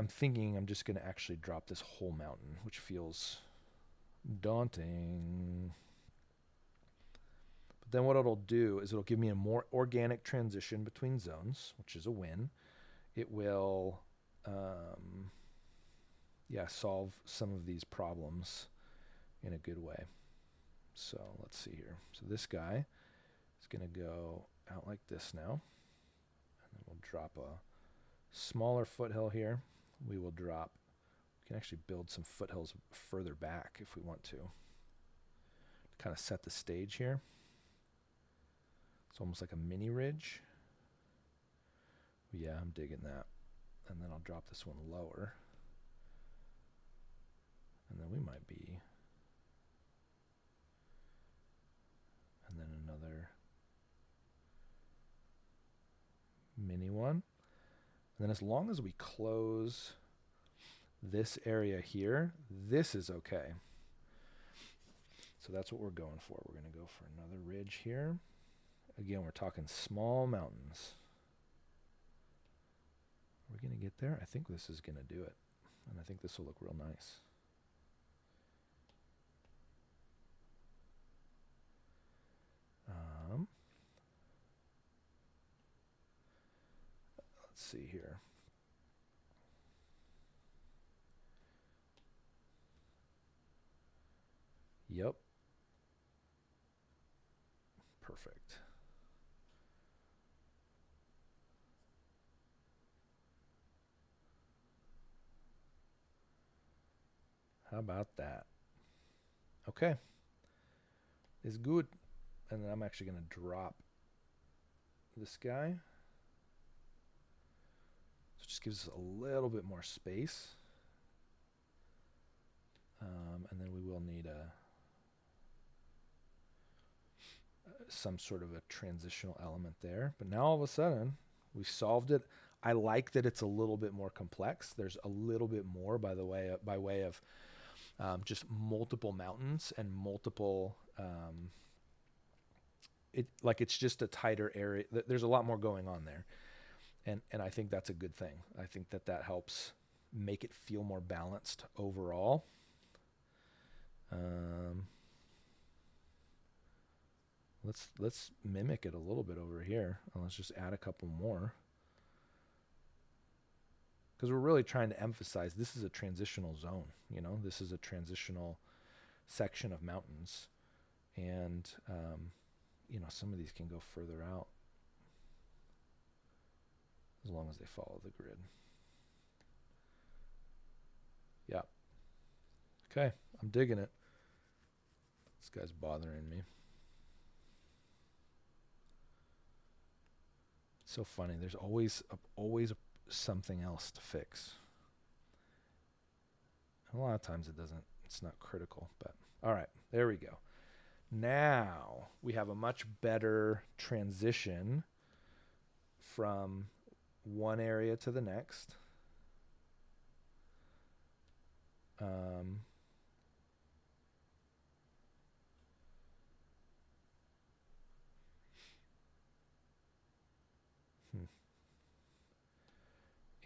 thinking I'm just going to actually drop this whole mountain, which feels daunting. But then what it'll do is it'll give me a more organic transition between zones, which is a win. It will, solve some of these problems in a good way. So let's see here. So this guy is going to go out like this now. And then we'll drop a smaller foothill here. We can actually build some foothills further back if we want to. Kind of set the stage here. It's almost like a mini ridge. Yeah, I'm digging that. And then I'll drop this one lower. And then we might be. And then another mini one. And then as long as we close this area here, this is okay. So that's what we're going for. We're going to go for another ridge here. Again, we're talking small mountains. We're going to get there. I think this is going to do it. And I think this will look real nice. Let's see here. Yep. Perfect. How about that? Okay. It's good. And then I'm actually going to drop this guy. So it just gives us a little bit more space. And then we will need some sort of a transitional element there. But now all of a sudden, we solved it. I like that it's a little bit more complex. There's a little bit more by way of just multiple mountains and multiple. It's just a tighter area. There's a lot more going on there, and I think that's a good thing. I think that helps make it feel more balanced overall. Let's mimic it a little bit over here, and let's just add a couple more, because we're really trying to emphasize this is a transitional zone. This is a transitional section of mountains, and some of these can go further out as long as they follow the grid. Yeah. Okay, I'm digging it. This guy's bothering me. It's so funny. There's always something else to fix. And a lot of times it's not critical, but all right, there we go. Now we have a much better transition from one area to the next.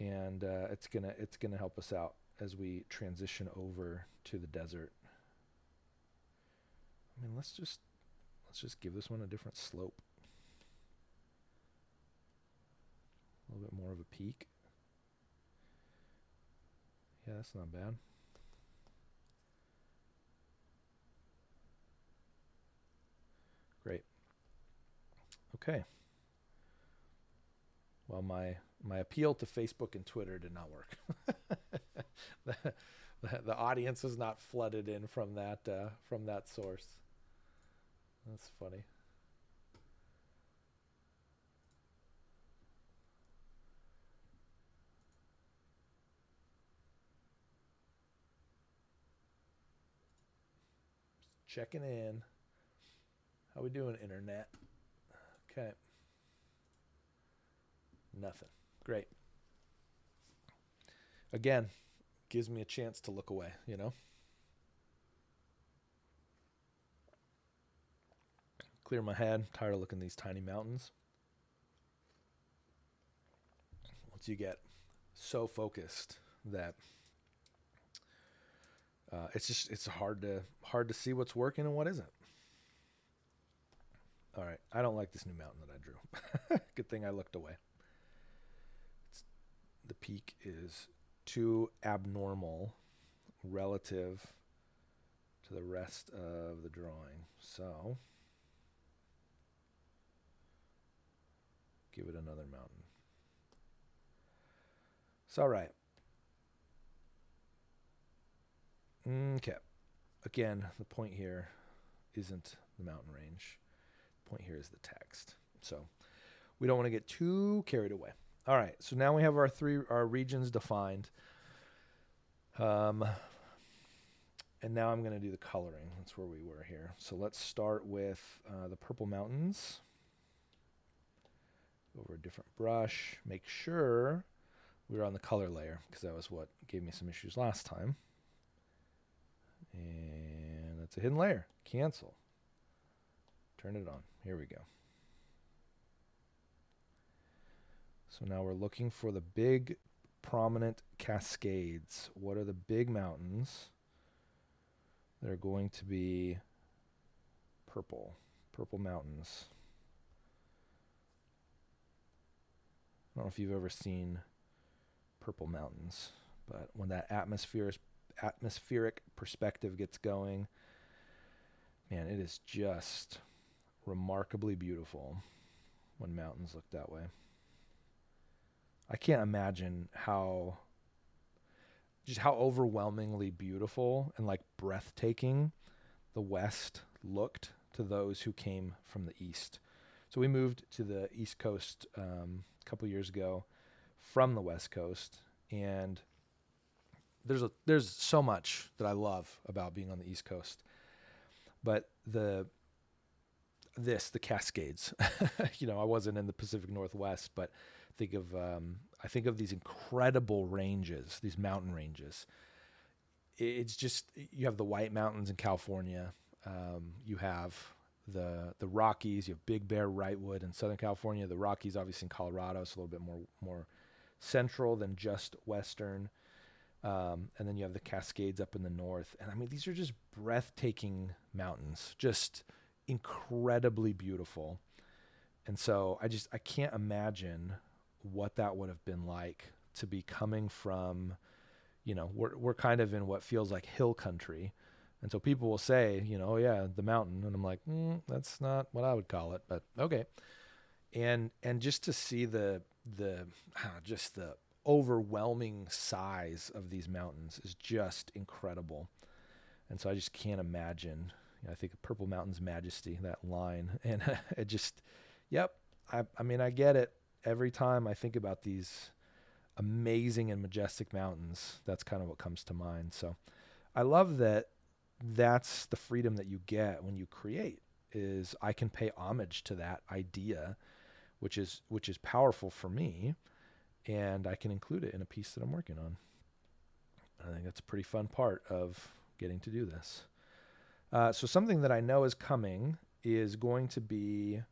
And it's gonna help us out as we transition over to the desert. I mean, let's just give this one a different slope. A little bit more of a peak. Yeah, that's not bad. Great. Okay. Well, my appeal to Facebook and Twitter did not work. The audience is not flooded in from that source. That's funny. Just checking in. How we doing, internet? Okay. Nothing. Great. Again, gives me a chance to look away, Clear my head. Tired of looking at these tiny mountains. Once you get so focused that it's hard to see what's working and what isn't. All right. I don't like this new mountain that I drew. Good thing I looked away. The peak is too abnormal relative to the rest of the drawing. So give it another mountain. It's all right. Okay. Again, the point here isn't the mountain range. The point here is the text. So we don't want to get too carried away. All right, so now we have our regions defined. And now I'm going to do the coloring. That's where we were here. So let's start with the purple mountains. Over a different brush. Make sure we're on the color layer, because that was what gave me some issues last time. And that's a hidden layer. Cancel. Turn it on. Here we go. So now we're looking for the big prominent cascades. What are the big mountains that are going to be purple? Purple mountains. I don't know if you've ever seen purple mountains, but when that atmospheric perspective gets going, man, it is just remarkably beautiful when mountains look that way. I can't imagine how overwhelmingly beautiful and like breathtaking the West looked to those who came from the East. So we moved to the East Coast a couple years ago from the West Coast, and there's so much that I love about being on the East Coast, but the Cascades. I wasn't in the Pacific Northwest, but I think of these incredible ranges, these mountain ranges. It's just, you have the White Mountains in California. You have the Rockies. You have Big Bear, Wrightwood in Southern California. The Rockies, obviously, in Colorado. It's a little bit more central than just Western. And then you have the Cascades up in the north. And I mean, these are just breathtaking mountains, just incredibly beautiful. And so I can't imagine what that would have been like to be coming from, we're kind of in what feels like hill country. And so people will say, oh yeah, the mountain. And I'm like, that's not what I would call it, but okay. And just to see just the overwhelming size of these mountains is just incredible. And so I just can't imagine. I think of Purple Mountain's majesty, that line, and it just, yep. I mean, I get it. Every time I think about these amazing and majestic mountains, that's kind of what comes to mind. So I love that. That's the freedom that you get when you create, is I can pay homage to that idea, which is powerful for me, and I can include it in a piece that I'm working on. I think that's a pretty fun part of getting to do this. So something that I know is coming is going to be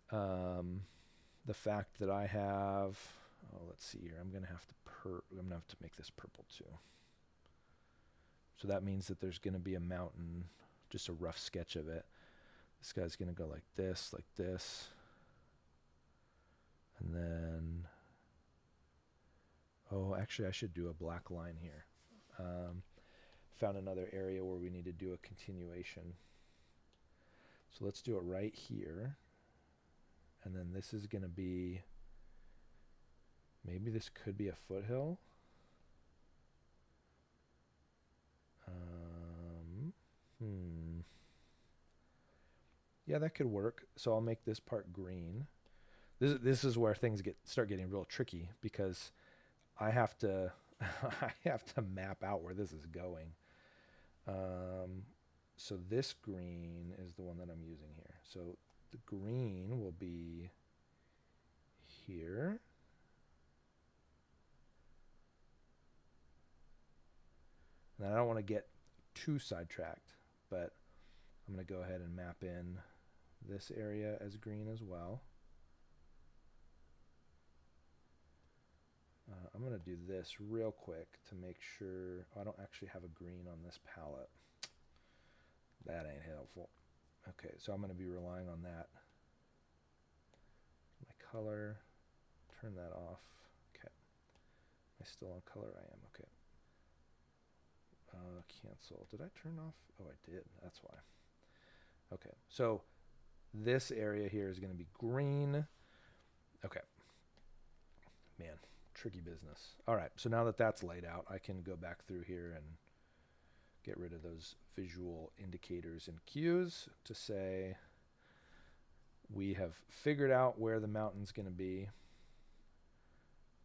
the fact that I have. Let's see here. I'm gonna have to make this purple too. So that means that there's gonna be a mountain, just a rough sketch of it. This guy's gonna go like this, and then. Oh, actually, I should do a black line here. Found another area where we need to do a continuation. So let's do it right here. And then this is going to be, maybe this could be a foothill. Yeah, that could work. So I'll make this part green. This is where things start getting real tricky, because I have to I have to map out where this is going. So this green is the one that I'm using here. So the green will be here. And I don't want to get too sidetracked, but I'm going to go ahead and map in this area as green as well. I'm going to do this real quick to make sure. I don't actually have a green on this palette. That ain't helpful. Okay, so I'm going to be relying on that. My color, turn that off. Okay. Am I still on color? I am. Okay. Cancel. Did I turn off? Oh, I did. That's why. Okay, so this area here is going to be green. Okay. Man, tricky business. All right, so now that that's laid out, I can go back through here and get rid of those visual indicators and cues to say we have figured out where the mountain's going to be,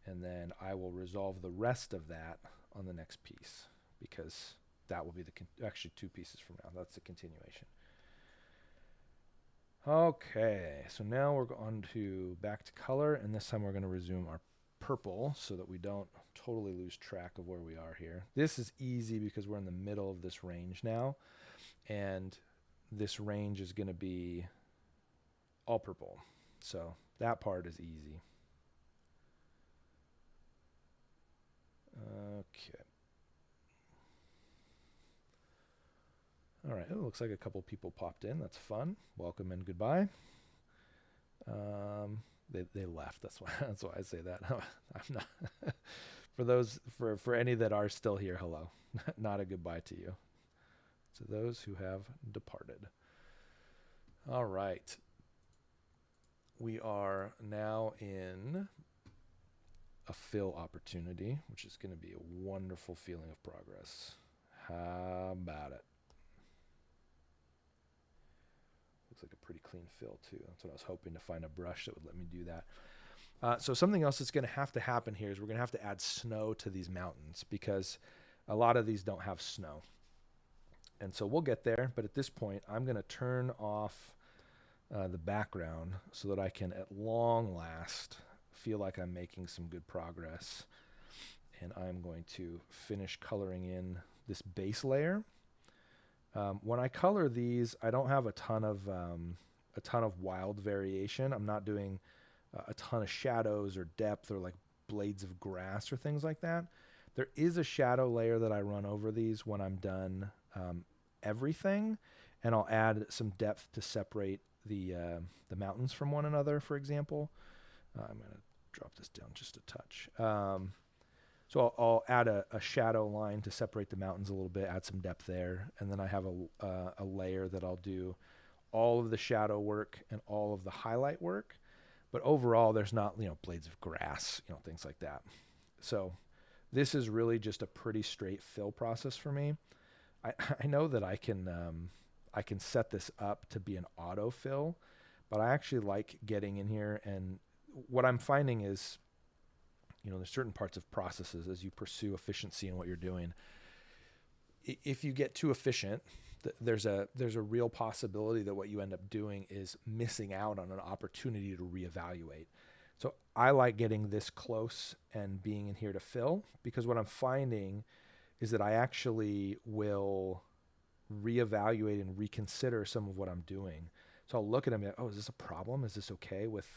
and then I will resolve the rest of that on the next piece, because that will be actually two pieces from now. That's the continuation. Okay, so now we're on to back to color, and this time we're going to resume our purple so that we don't totally lose track of where we are here. This is easy because we're in the middle of this range now, and this range is going to be all purple. So that part is easy. Okay. All right, it looks like a couple people popped in. That's fun. Welcome and goodbye. They left. That's why I say that. I'm not for any that are still here. Hello, not a goodbye to you. To those who have departed. All right. We are now in a fill opportunity, which is going to be a wonderful feeling of progress. How about it? Looks like a pretty clean fill too. That's what I was hoping, to find a brush that would let me do that. So something else that's going to happen here is we're going to have to add snow to these mountains, because a lot of these don't have snow. And so we'll get there, but at this point I'm going to turn off the background so that I can at long last feel like I'm making some good progress. And I'm going to finish coloring in this base layer. When I color these, I don't have a ton of wild variation. I'm not doing a ton of shadows or depth or like blades of grass or things like that. There is a shadow layer that I run over these when I'm done everything, and I'll add some depth to separate the mountains from one another, for example. I'm going to drop this down just a touch. So I'll add a shadow line to separate the mountains a little bit, add some depth there, and then I have a layer that I'll do all of the shadow work and all of the highlight work. But overall, there's not, blades of grass, things like that. So this is really just a pretty straight fill process for me. I know that I can set this up to be an auto fill, but I actually like getting in here, and what I'm finding is, there's certain parts of processes as you pursue efficiency in what you're doing. If you get too efficient, there's a real possibility that what you end up doing is missing out on an opportunity to reevaluate. So I like getting this close and being in here to fill, because what I'm finding is that I actually will reevaluate and reconsider some of what I'm doing. So I'll look at them and be like, oh, is this a problem? Is this okay with,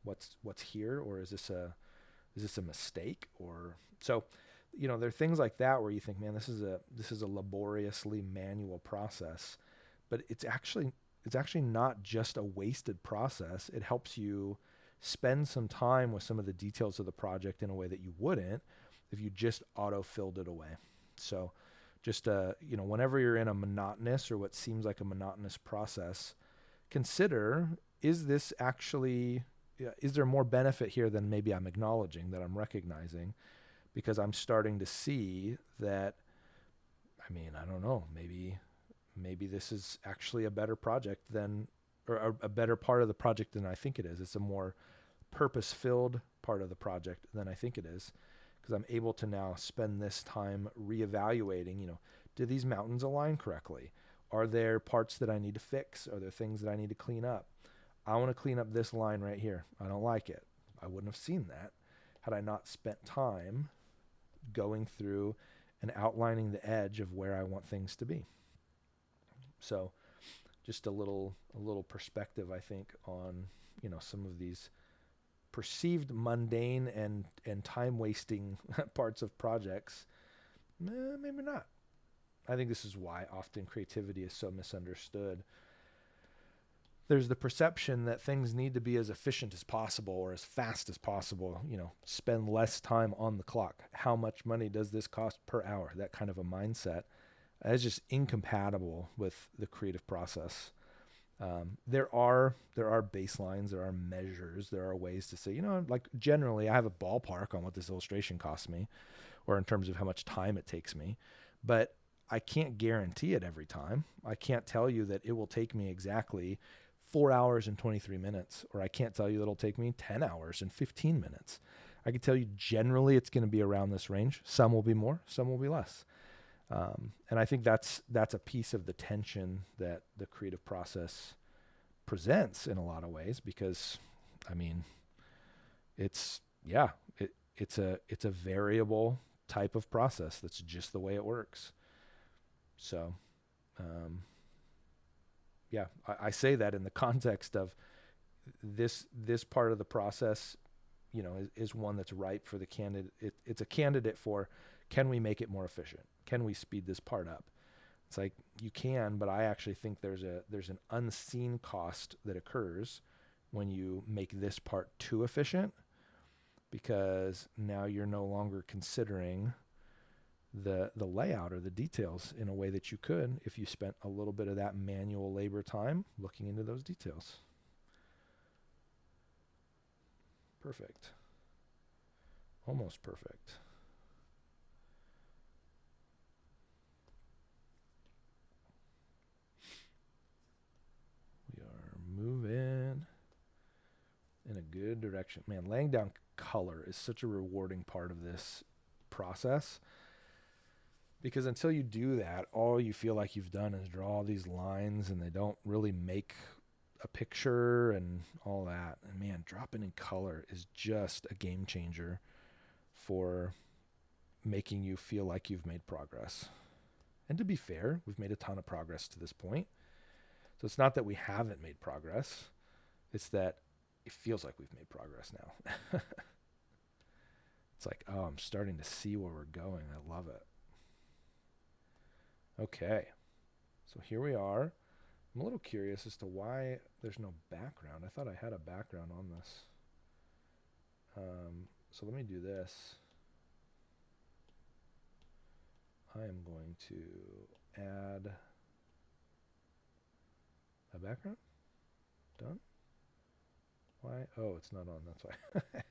what's here? Or is this a mistake? Or so, there are things like that where you think, man, this is a laboriously manual process, but it's actually not just a wasted process. It helps you spend some time with some of the details of the project in a way that you wouldn't if you just auto-filled it away. So just, whenever you're in a monotonous or what seems like a monotonous process, consider, is there more benefit here than maybe I'm acknowledging, that I'm recognizing? Because I'm starting to see that, I don't know, maybe this is actually a better project or a better part of the project than I think it is. It's a more purpose-filled part of the project than I think it is, because I'm able to now spend this time reevaluating, do these mountains align correctly? Are there parts that I need to fix? Are there things that I need to clean up? I want to clean up this line right here. I don't like it. I wouldn't have seen that had I not spent time going through and outlining the edge of where I want things to be. So just a little perspective, I think, on, some of these perceived mundane and time wasting parts of projects. Maybe not. I think this is why often creativity is so misunderstood. There's the perception that things need to be as efficient as possible or as fast as possible, spend less time on the clock. How much money does this cost per hour? That kind of a mindset is just incompatible with the creative process. There are baselines, there are measures, there are ways to say, like generally I have a ballpark on what this illustration costs me, or in terms of how much time it takes me, but I can't guarantee it every time. I can't tell you that it will take me exactly 4 hours and 23 minutes, or I can't tell you that it'll take me 10 hours and 15 minutes. I can tell you generally it's going to be around this range. Some will be more, some will be less. And I think that's a piece of the tension that the creative process presents in a lot of ways, because it's a variable type of process. That's just the way it works. So, I say that in the context of this part of the process, is one that's ripe for the candidate. It's a candidate for, can we make it more efficient? Can we speed this part up? It's like, you can, but I actually think there's an unseen cost that occurs when you make this part too efficient, because now you're no longer considering the layout or the details in a way that you could if you spent a little bit of that manual labor time looking into those details. Perfect. Almost perfect. We are moving in a good direction. Man, laying down color is such a rewarding part of this process, because until you do that, all you feel like you've done is draw all these lines, and they don't really make a picture and all that. And man, dropping in color is just a game changer for making you feel like you've made progress. And to be fair, we've made a ton of progress to this point. So it's not that we haven't made progress. It's that it feels like we've made progress now. It's like, oh, I'm starting to see where we're going. I love it. Okay, so here we are. I'm a little curious as to why there's no background. I thought I had a background on this. So let me do this. I am going to add a background. Done. Why? Oh, it's not on. That's why.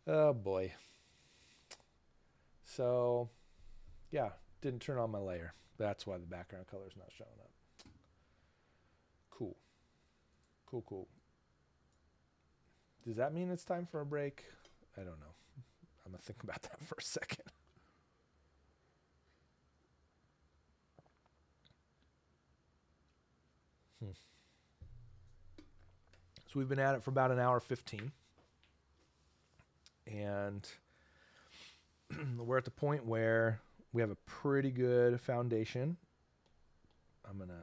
Oh boy. So, yeah, didn't turn on my layer. That's why the background color is not showing up. Cool. Cool, cool. Does that mean it's time for a break? I don't know. I'm going to think about that for a second. So we've been at it for about an hour 15. And we're at the point where we have a pretty good foundation. I'm going to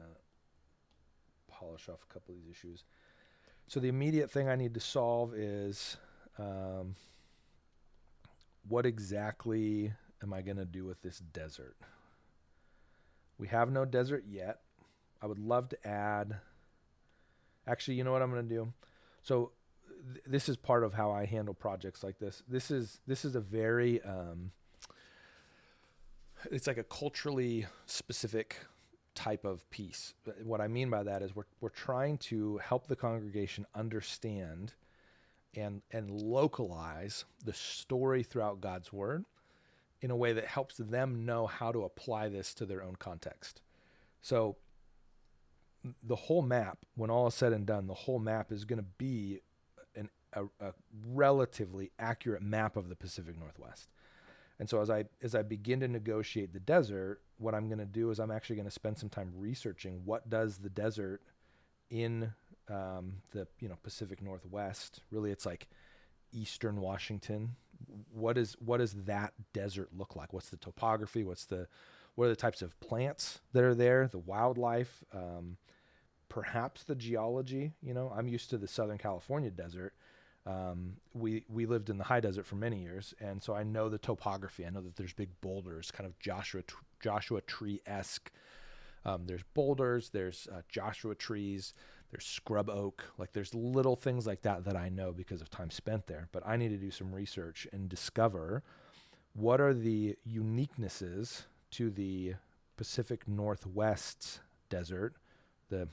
polish off a couple of these issues. So the immediate thing I need to solve is what exactly am I going to do with this desert? We have no desert yet. I would love to add... Actually, you know what I'm going to do? So this is part of how I handle projects like this. This is a very... it's like a culturally specific type of piece. What I mean by that is we're trying to help the congregation understand and localize the story throughout God's word in a way that helps them know how to apply this to their own context. So the whole map, when all is said and done, the whole map is going to be a relatively accurate map of the Pacific Northwest. And so as I begin to negotiate the desert, what I'm going to do is I'm actually going to spend some time researching what does the desert in the Pacific Northwest, really it's like eastern Washington, what does that desert look like? What's the topography? What are the types of plants that are there, the wildlife, perhaps the geology? I'm used to the Southern California desert. We lived in the high desert for many years, and so I know the topography. I know that there's big boulders, kind of Joshua Tree-esque. There's boulders, there's Joshua trees, there's scrub oak. Like there's little things like that I know because of time spent there. But I need to do some research and discover what are the uniquenesses to the Pacific Northwest desert, the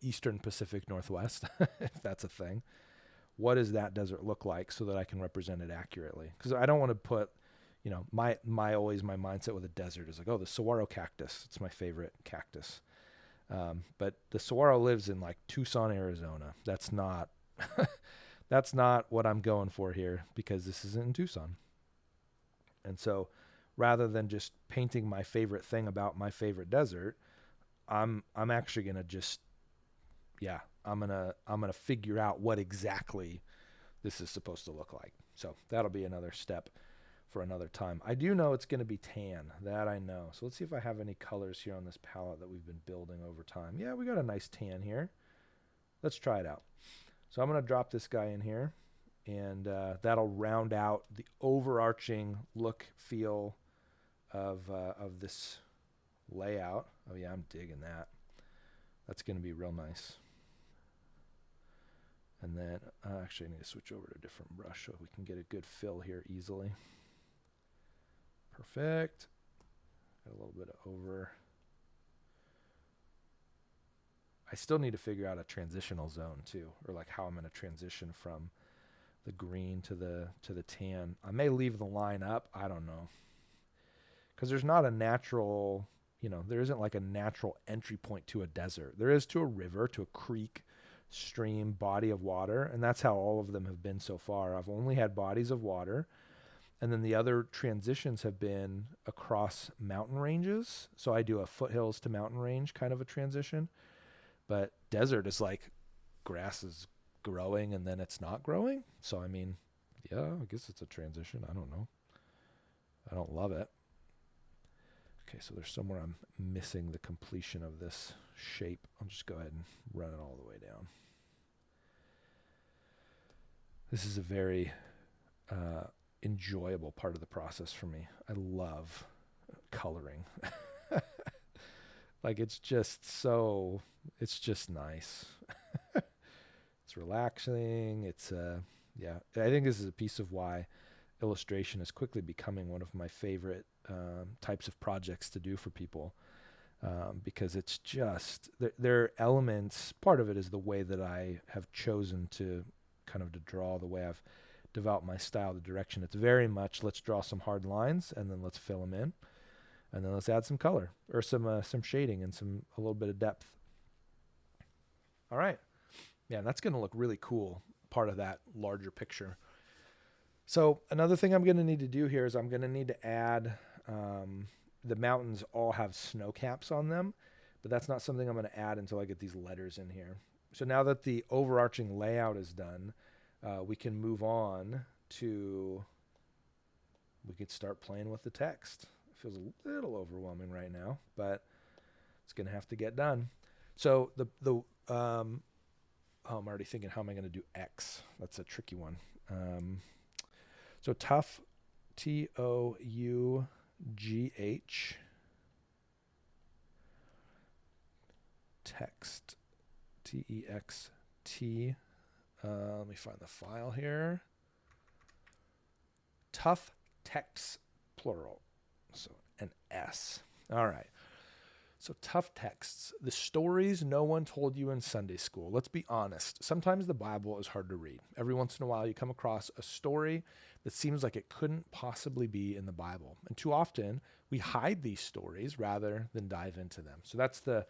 Eastern Pacific Northwest, if that's a thing. What does that desert look like so that I can represent it accurately? Because I don't want to put, my mindset with a desert is like, oh, the saguaro cactus. It's my favorite cactus. But the saguaro lives in like Tucson, Arizona. That's not what I'm going for here because this isn't in Tucson. And so rather than just painting my favorite thing about my favorite desert, I'm actually going to just, I'm gonna figure out what exactly this is supposed to look like. So that'll be another step for another time. I do know it's going to be tan. That I know. So let's see if I have any colors here on this palette that we've been building over time. Yeah, we got a nice tan here. Let's try it out. So I'm going to drop this guy in here, and that'll round out the overarching look, feel of this layout. Oh yeah, I'm digging that. That's going to be real nice. And then actually I need to switch over to a different brush so we can get a good fill here easily. Perfect. Got a little bit of over. I still need to figure out a transitional zone too, or like how I'm going to transition from the green to the tan. I may leave the line up. I don't know. Because there's not a natural, there isn't like a natural entry point to a desert. There is to a river, to a creek, stream, body of water, and that's how all of them have been so far. I've only had bodies of water, and then the other transitions have been across mountain ranges. So I do a foothills to mountain range kind of a transition, but desert is like grass is growing and then it's not growing. So I mean, yeah, I guess it's a transition. I don't know. I don't love it. Okay, so there's somewhere I'm missing the completion of this shape. I'll just go ahead and run it all the way down. This is a very enjoyable part of the process for me. I love coloring. Like it's just nice. It's relaxing. Yeah, I think this is a piece of why illustration is quickly becoming one of my favorite types of projects to do for people. Because it's just, there are elements, part of it is the way that I have chosen to kind of to draw, the way I've developed my style, the direction. It's very much, let's draw some hard lines and then let's fill them in. And then let's add some color or some shading and a little bit of depth. All right. Yeah, that's going to look really cool, part of that larger picture. So another thing I'm going to need to do here is I'm going to need to add, the mountains all have snow caps on them, but that's not something I'm going to add until I get these letters in here. So now that the overarching layout is done, we can move on to, we could start playing with the text. It feels a little overwhelming right now, but it's going to have to get done. So I'm already thinking, how am I going to do X? That's a tricky one. So tough, TOUGH, text, TEXT. Let me find the file here. Tough texts, plural. So an S. All right. So tough texts, the stories no one told you in Sunday school. Let's be honest. Sometimes the Bible is hard to read. Every once in a while you come across a story that seems like it couldn't possibly be in the Bible. And too often we hide these stories rather than dive into them. So that's the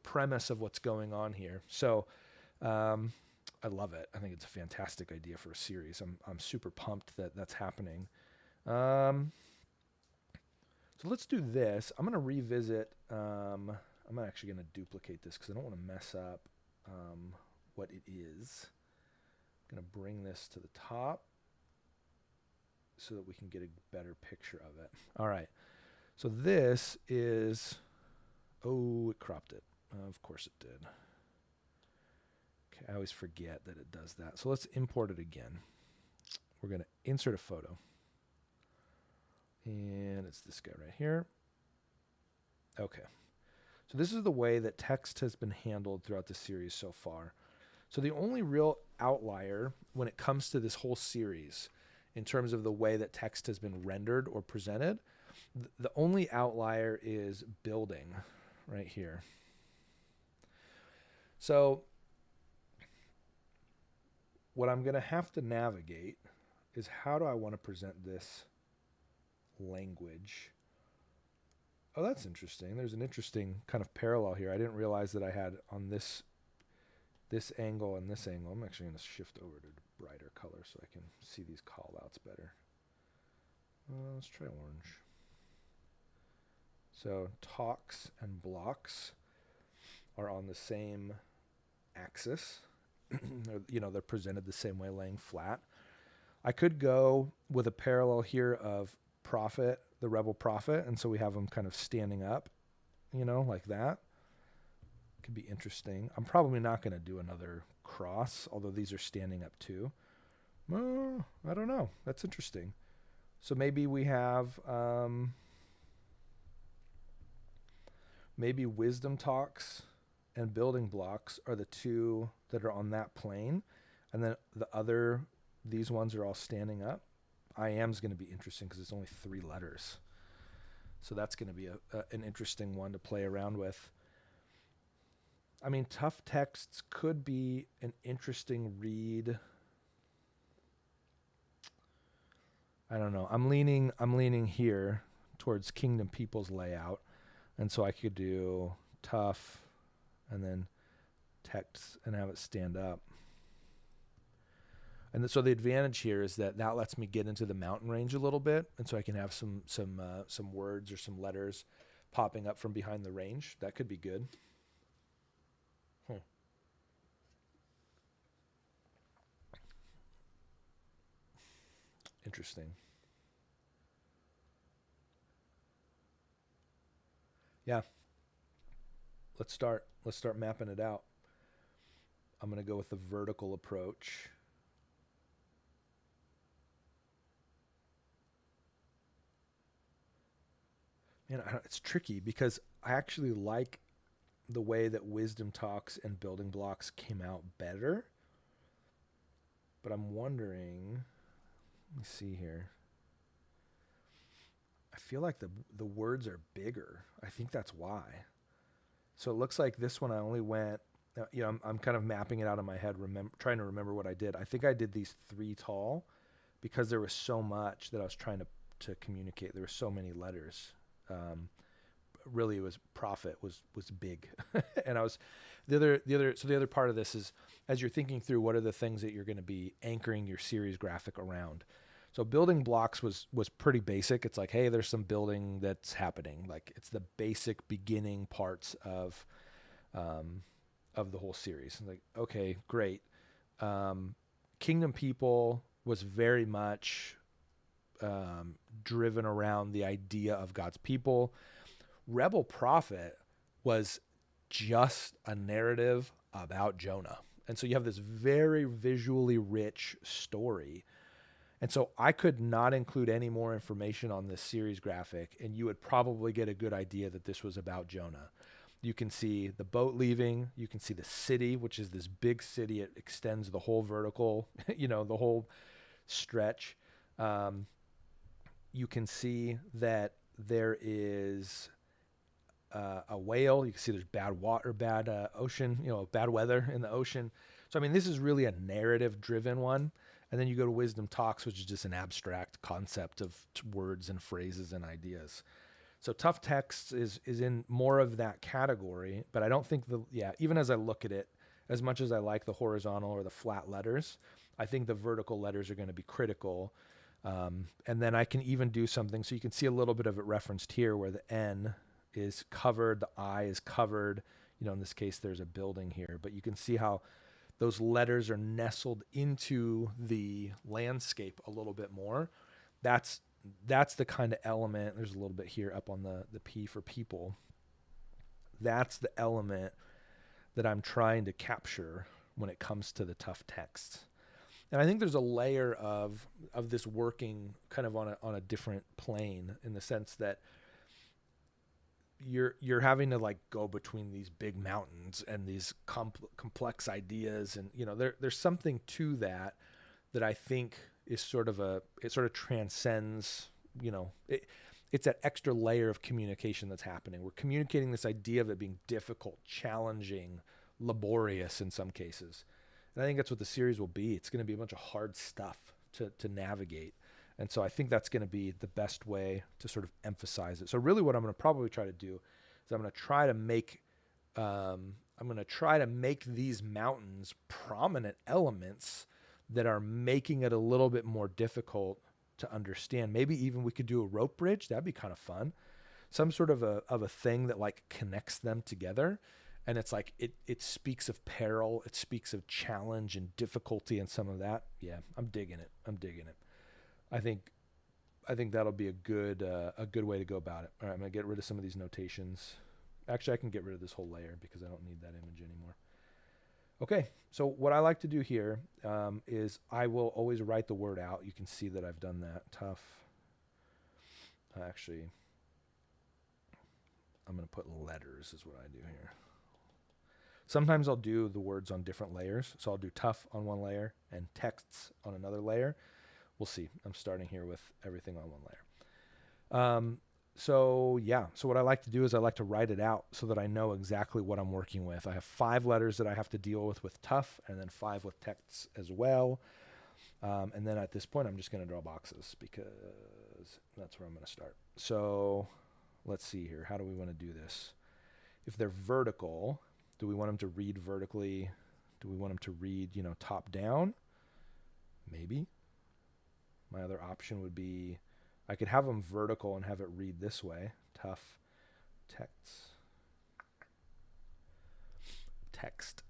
premise of what's going on here. So I love it. I think it's a fantastic idea for a series. I'm super pumped that that's happening. So let's do this. I'm going to revisit. I'm actually going to duplicate this because I don't want to mess up what it is. I'm going to bring this to the top so that we can get a better picture of it. All right. So this is, oh, it cropped it. Of course it did. Okay, I always forget that it does that. So let's import it again. We're going to insert a photo. And it's this guy right here. Okay. So this is the way that text has been handled throughout the series so far. So the only real outlier when it comes to this whole series, in terms of the way that text has been rendered or presented, the only outlier is building right here. So what I'm going to have to navigate is, how do I want to present this language? Oh, that's interesting. There's an interesting kind of parallel here. I didn't realize that I had on this angle and this angle. I'm actually going to shift over to brighter color so I can see these call outs better. Let's try orange. So talks and blocks are on the same axis. They're presented the same way, laying flat. I could go with a parallel here of prophet, the rebel prophet, and so we have them kind of standing up, like that. Could be interesting. I'm probably not going to do another cross, although these are standing up too. Well, I don't know. That's interesting. So maybe we have maybe wisdom talks and building blocks are the two that are on that plane, and then these ones are all standing up. I am is going to be interesting because it's only 3 letters. So that's going to be an interesting one to play around with. I mean, tough texts could be an interesting read. I don't know. I'm leaning here towards Kingdom People's layout. And so I could do tough and then text and have it stand up. And so the advantage here is that lets me get into the mountain range a little bit, and so I can have some words or some letters popping up from behind the range. That could be good. Interesting. Yeah. Let's start mapping it out. I'm going to go with the vertical approach. it's tricky because I actually like the way that Wisdom Talks and Building Blocks came out better. But I'm wondering, let me see here. I feel like the words are bigger. I think that's why. So it looks like this one I only went, I'm kind of mapping it out in my head, trying to remember what I did. I think I did these 3 tall because there was so much that I was trying to communicate. There were so many letters. Really, it was profit was big, and I was the other part of this is as you're thinking through what are the things that you're going to be anchoring your series graphic around. So building blocks was pretty basic. It's like, hey, there's some building that's happening. Like it's the basic beginning parts of the whole series. Like, okay, great. Kingdom People was very much driven around the idea of God's people. Rebel Prophet was just a narrative about Jonah. And so you have this very visually rich story. And so I could not include any more information on this series graphic, and you would probably get a good idea that this was about Jonah. You can see the boat leaving. You can see the city, which is this big city. It extends the whole vertical, the whole stretch. You can see that there is a whale. You can see there's bad water, bad ocean, bad weather in the ocean. So, I mean, this is really a narrative-driven one. And then you go to Wisdom Talks, which is just an abstract concept of words and phrases and ideas. So Tough Texts is in more of that category, but I don't think even as I look at it, as much as I like the horizontal or the flat letters, I think the vertical letters are going to be critical. And then I can even do something, so you can see a little bit of it referenced here where the N is covered, the I is covered. In this case, there's a building here, but you can see how those letters are nestled into the landscape a little bit more. That's the kind of element. There's a little bit here up on the P for people. That's the element that I'm trying to capture when it comes to the tough texts. And I think there's a layer of this working kind of on a different plane, in the sense that you're having to like go between these big mountains and these complex ideas, and there's something to that I think is it sort of transcends. It's that extra layer of communication that's happening. We're communicating this idea of it being difficult, challenging, laborious in some cases, and I think that's what the series will be. It's going to be a bunch of hard stuff to navigate. And so I think that's going to be the best way to sort of emphasize it. So really what I'm going to probably try to do is I'm going to try to make these mountains prominent elements that are making it a little bit more difficult to understand. Maybe even we could do a rope bridge. That'd be kind of fun. Some sort of a thing that like connects them together. And it's like, it speaks of peril. It speaks of challenge and difficulty and some of that. Yeah, I'm digging it. I think that'll be a good way to go about it. All right, I'm gonna get rid of some of these notations. Actually, I can get rid of this whole layer because I don't need that image anymore. Okay, so what I like to do here is I will always write the word out. You can see that I've done that. Tough. Actually, I'm gonna put letters is what I do here. Sometimes I'll do the words on different layers. So I'll do tough on one layer and texts on another layer. We'll see. I'm starting here with everything on one layer. So what I like to do is I like to write it out so that I know exactly what I'm working with. I have 5 letters that I have to deal with tough, and then 5 with texts as well. And then at this point, I'm just going to draw boxes because that's where I'm going to start. So let's see here. How do we want to do this? If they're vertical, do we want them to read vertically? Do we want them to read, top down? Maybe. My other option would be I could have them vertical and have it read this way. Tough texts. Texts.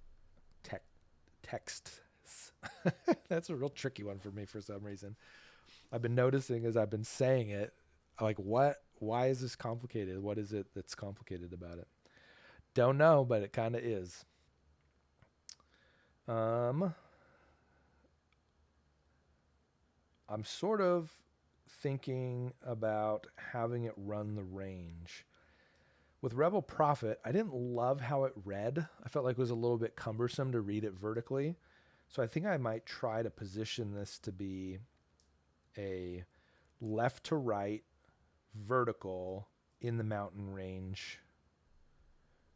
That's a real tricky one for me for some reason. I've been noticing as I've been saying it, like why is this complicated? What is it that's complicated about it? Don't know, but it kind of is. I'm sort of thinking about having it run the range. With Rebel Prophet, I didn't love how it read. I felt like it was a little bit cumbersome to read it vertically. So I think I might try to position this to be a left to right vertical in the mountain range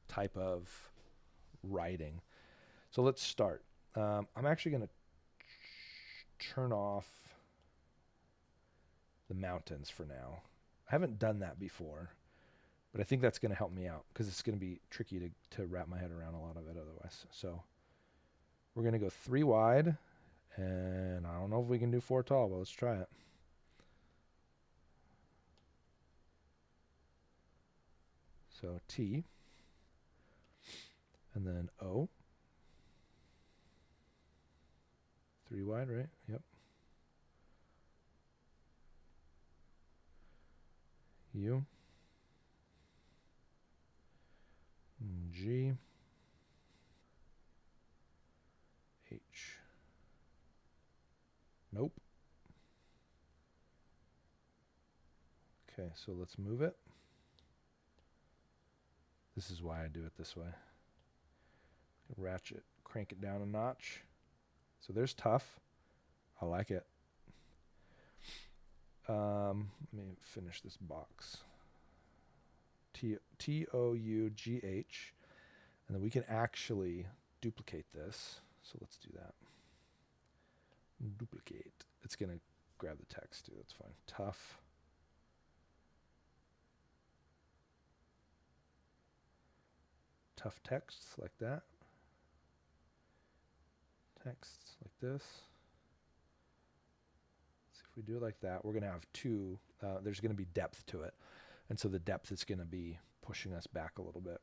type of writing. So let's start. I'm actually going to turn off the mountains for now. I haven't done that before, but I think that's going to help me out because it's going to be tricky to wrap my head around a lot of it otherwise. So we're going to go 3 wide, and I don't know if we can do 4 tall, but let's try it. So T, and then O. 3 wide, right? Yep. U. G. H. Nope. Okay, so let's move it. This is why I do it this way. Ratchet, crank it down a notch. So there's tough. I like it. Let me finish this box. T-O-U-G-H. And then we can actually duplicate this. So let's do that. Duplicate. It's going to grab the text too. That's fine. Tough. Tough texts like that. Texts like this. See if we do it like that. We're going to have 2. There's going to be depth to it. And so the depth is going to be pushing us back a little bit.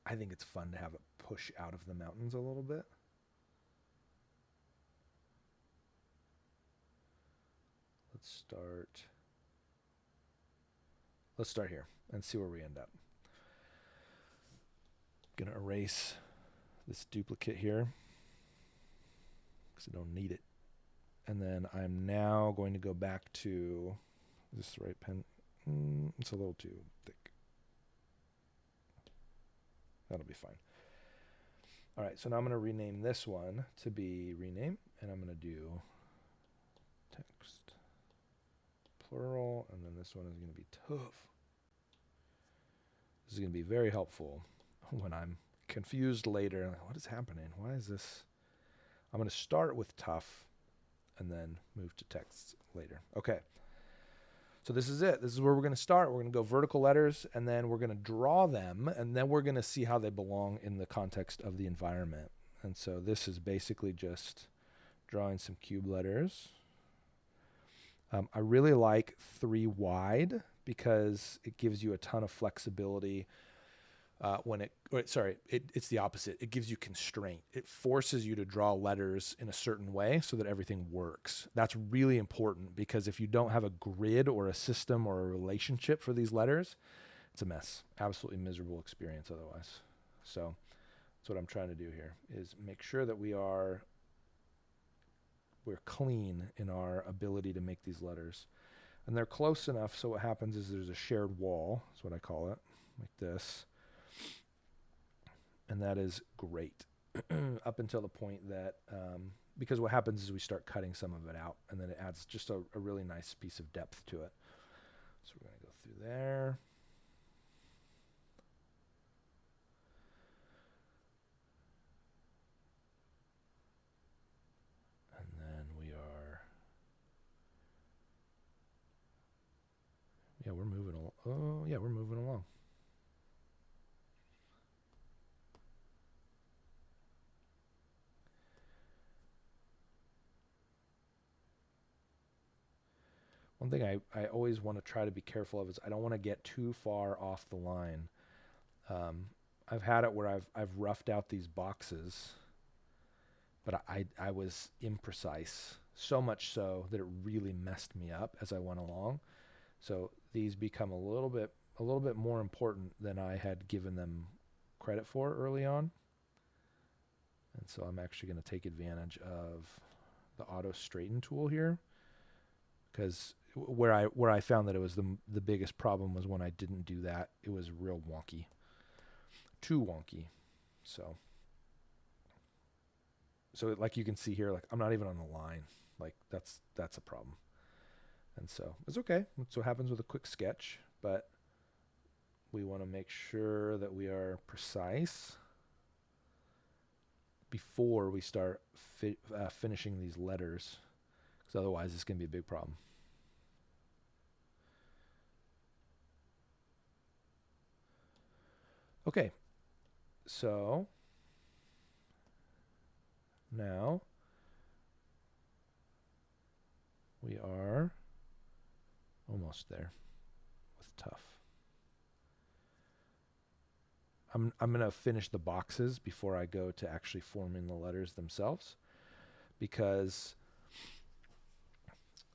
I think it's fun to have it push out of the mountains a little bit. Let's start here and see where we end up. Gonna erase this duplicate here because I don't need it. And then I'm now going to go back to, is this the right pen? It's a little too thick. That'll be fine. All right, so now I'm going to rename this one to be rename, and I'm going to do text plural, and then this one is going to be tough. This is going to be very helpful when I'm confused later. Like, what is happening? Why is this? I'm going to start with tough and then move to text later. Okay. So this is it. This is where we're going to start. We're going to go vertical letters, and then we're going to draw them, and then we're going to see how they belong in the context of the environment. And so this is basically just drawing some cube letters. I really like 3 wide because it gives you a ton of flexibility it's the opposite. It gives you constraint. It forces you to draw letters in a certain way so that everything works. That's really important because if you don't have a grid or a system or a relationship for these letters, it's a mess. Absolutely miserable experience otherwise. So that's what I'm trying to do here is make sure that we're clean in our ability to make these letters. And they're close enough so what happens is there's a shared wall, that's what I call it, like this. And that is great up until the point that, because what happens is we start cutting some of it out and then it adds just a really nice piece of depth to it. So we're going to go through there. And then we're moving along. Oh, yeah, we're moving along. One thing I always want to try to be careful of is I don't want to get too far off the line. I've had it where I've roughed out these boxes, but I was imprecise, so much so that it really messed me up as I went along. So these become a little bit more important than I had given them credit for early on. And so I'm actually going to take advantage of the auto straighten tool here, because where I found that it was the biggest problem was when I didn't do that. It was real wonky, too wonky. So like you can see here, like I'm not even on the line. Like that's a problem. And so it's okay. That's what happens with a quick sketch, but we want to make sure that we are precise before we start finishing these letters, because otherwise it's going to be a big problem. Okay, so now we are almost there with tough. I'm going to finish the boxes before I go to actually forming the letters themselves, because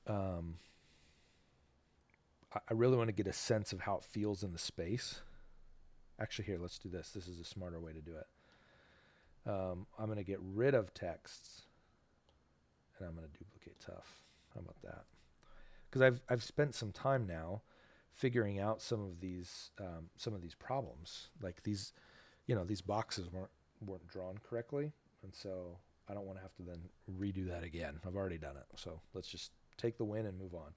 I really want to get a sense of how it feels in the space. Actually, here, let's do this. This is a smarter way to do it. I'm going to get rid of texts, and I'm going to duplicate tough. How about that? Because I've spent some time now figuring out some of these problems. Like these boxes weren't drawn correctly, and so I don't want to have to then redo that again. I've already done it, so let's just take the win and move on.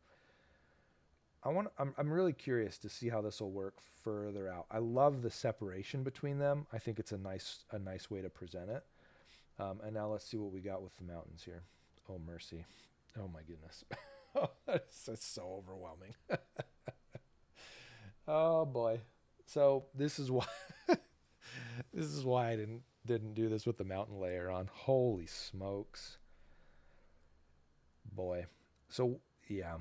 I'm really curious to see how this will work further out. I love the separation between them. I think it's a nice way to present it. And now let's see what we got with the mountains here. Oh, mercy. Oh, my goodness. That's so overwhelming. Oh, boy. So this is why I didn't do this with the mountain layer on. Holy smokes. Boy. So, yeah.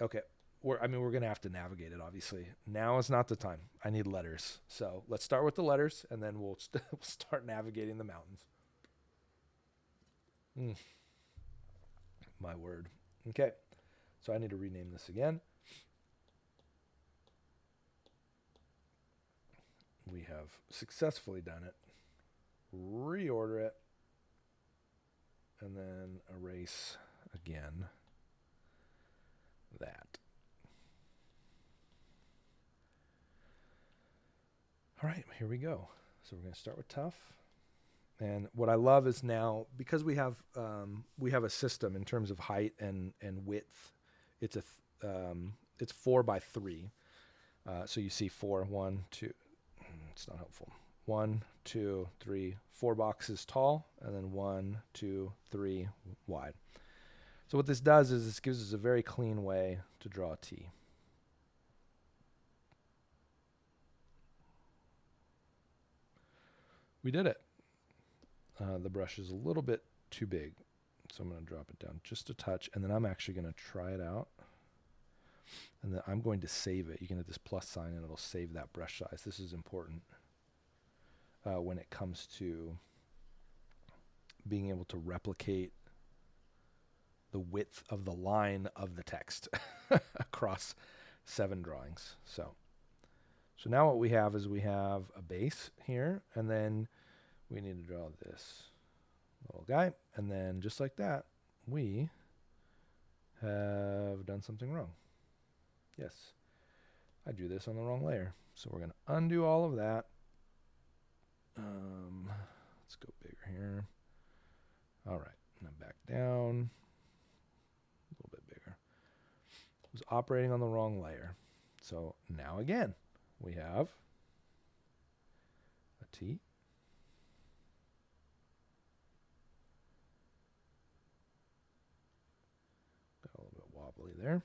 Okay. We're going to have to navigate it, obviously. Now is not the time. I need letters. So let's start with the letters, and then we'll start navigating the mountains. My word. Okay. So I need to rename this again. We have successfully done it. Reorder it. And then erase again that. All right, here we go. So we're going to start with tough. And what I love is now, because we have a system in terms of height and width. It's it's 4 by 3. So you see 4, 1, 2. It's not helpful. 1, 2, 3, 4 boxes tall, and then 1, 2, 3 wide. So what this does is this gives us a very clean way to draw a T. We did it. The brush is a little bit too big, so I'm going to drop it down just a touch, and then I'm actually going to try it out. And then I'm going to save it. You can hit this plus sign, and it'll save that brush size. This is important when it comes to being able to replicate the width of the line of the text across 7 drawings. So now what we have is we have a base here, and then we need to draw this little guy, and then just like that, we have done something wrong. Yes, I drew this on the wrong layer. So we're going to undo all of that. Let's go bigger here. All right, and then back down. A little bit bigger. I was operating on the wrong layer. So now again, we have a T. Got a little bit wobbly there.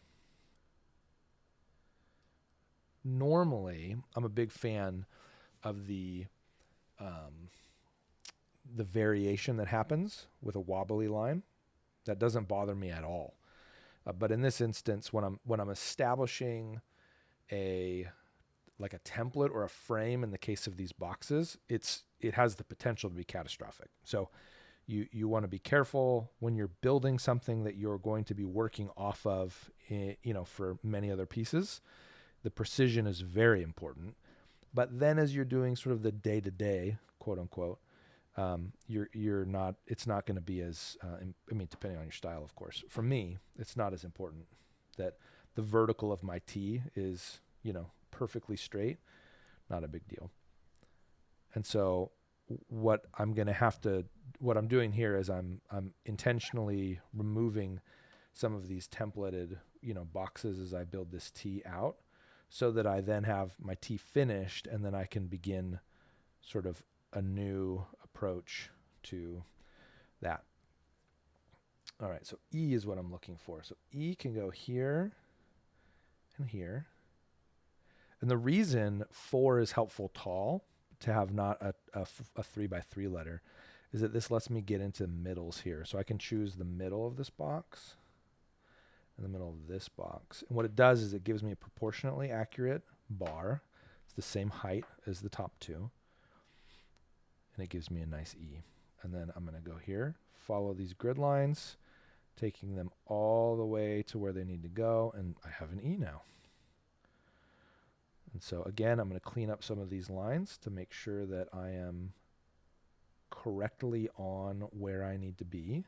Normally, I'm a big fan of the variation that happens with a wobbly line. That doesn't bother me at all. But in this instance, when I'm establishing a template or a frame in the case of these boxes, it has the potential to be catastrophic. So you want to be careful when you're building something that you're going to be working off of, for many other pieces. The precision is very important. But then as you're doing sort of the day-to-day, quote unquote, you're not, it's not going to be as, I mean, depending on your style, of course. For me, it's not as important that the vertical of my T is, perfectly straight. Not a big deal. And so what I'm doing here is I'm intentionally removing some of these templated, boxes as I build this T out, so that I then have my T finished, and then I can begin sort of a new approach to that. All right, so E is what I'm looking for. So E can go here and here. And the reason 4 is helpful tall, to have not a 3x3 letter, is that this lets me get into middles here. So I can choose the middle of this box and the middle of this box. And what it does is it gives me a proportionately accurate bar. It's the same height as the top two. And it gives me a nice E. And then I'm going to go here, follow these grid lines, taking them all the way to where they need to go, and I have an E now. And so again, I'm going to clean up some of these lines to make sure that I am correctly on where I need to be.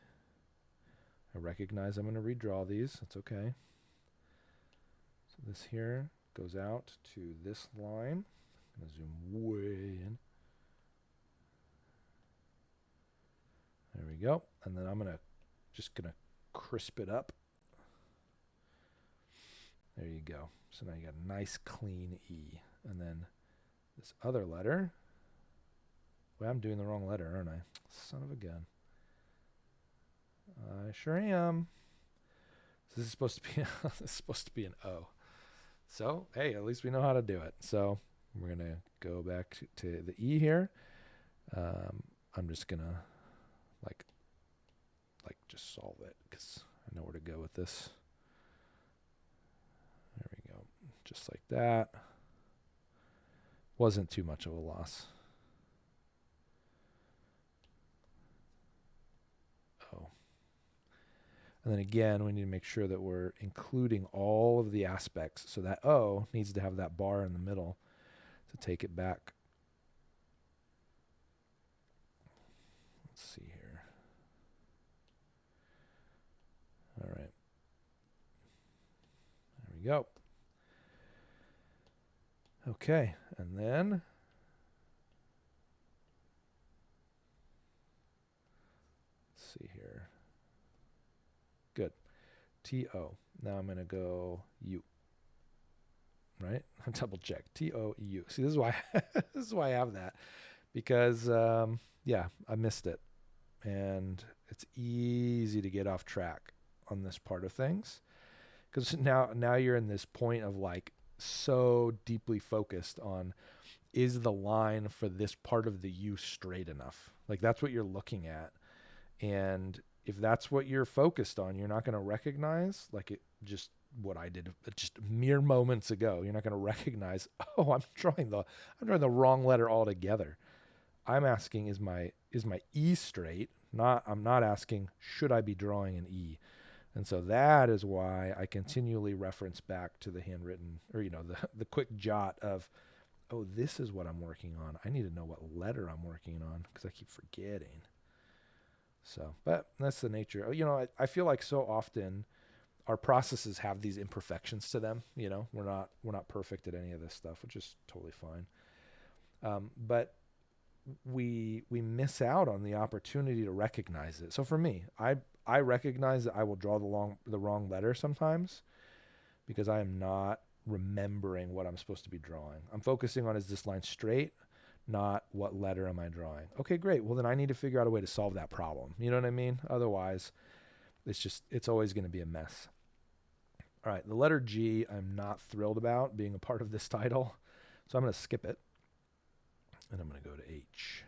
I recognize I'm going to redraw these. That's okay. So this here goes out to this line. I'm going to zoom way in. There we go. And then I'm just going to crisp it up. There you go. So now you got a nice clean E. And then this other letter. Well, I'm doing the wrong letter, aren't I? Son of a gun. I sure am. So this is supposed to be an O. So, hey, at least we know how to do it. So we're going to go back to the E here. I'm just going to like just solve it, because I know where to go with this. There we go. Just like that. Wasn't too much of a loss. Oh. And then again, we need to make sure that we're including all of the aspects. So that O needs to have that bar in the middle to take it back. Let's see here. All right. There we go. Okay, and then let's see here. Good. T-O. Now I'm going to go U. Right? Double check. T-O-U. See, this is why this is why I have that, because yeah, I missed it, and it's easy to get off track on this part of things, because now you're in this point of like so deeply focused on, is the line for this part of the U straight enough? Like that's what you're looking at. And if that's what you're focused on, you're not going to recognize, like it just what I did just mere moments ago. You're not going to recognize, oh, I'm drawing the wrong letter altogether. I'm asking, is my E straight? I'm not asking, should I be drawing an E? And so that is why I continually reference back to the handwritten, or the quick jot of, oh, this is what I'm working on. I need to know what letter I'm working on, because I keep forgetting. So, but that's the nature. I feel like so often our processes have these imperfections to them. We're not perfect at any of this stuff, which is totally fine. But we miss out on the opportunity to recognize it. So for me, I recognize that I will draw the wrong letter sometimes, because I am not remembering what I'm supposed to be drawing. I'm focusing on, is this line straight, not what letter am I drawing. Okay, great. Well, then I need to figure out a way to solve that problem. You know what I mean? Otherwise, it's always going to be a mess. All right, the letter G I'm not thrilled about being a part of this title, so I'm going to skip it, and I'm going to go to H.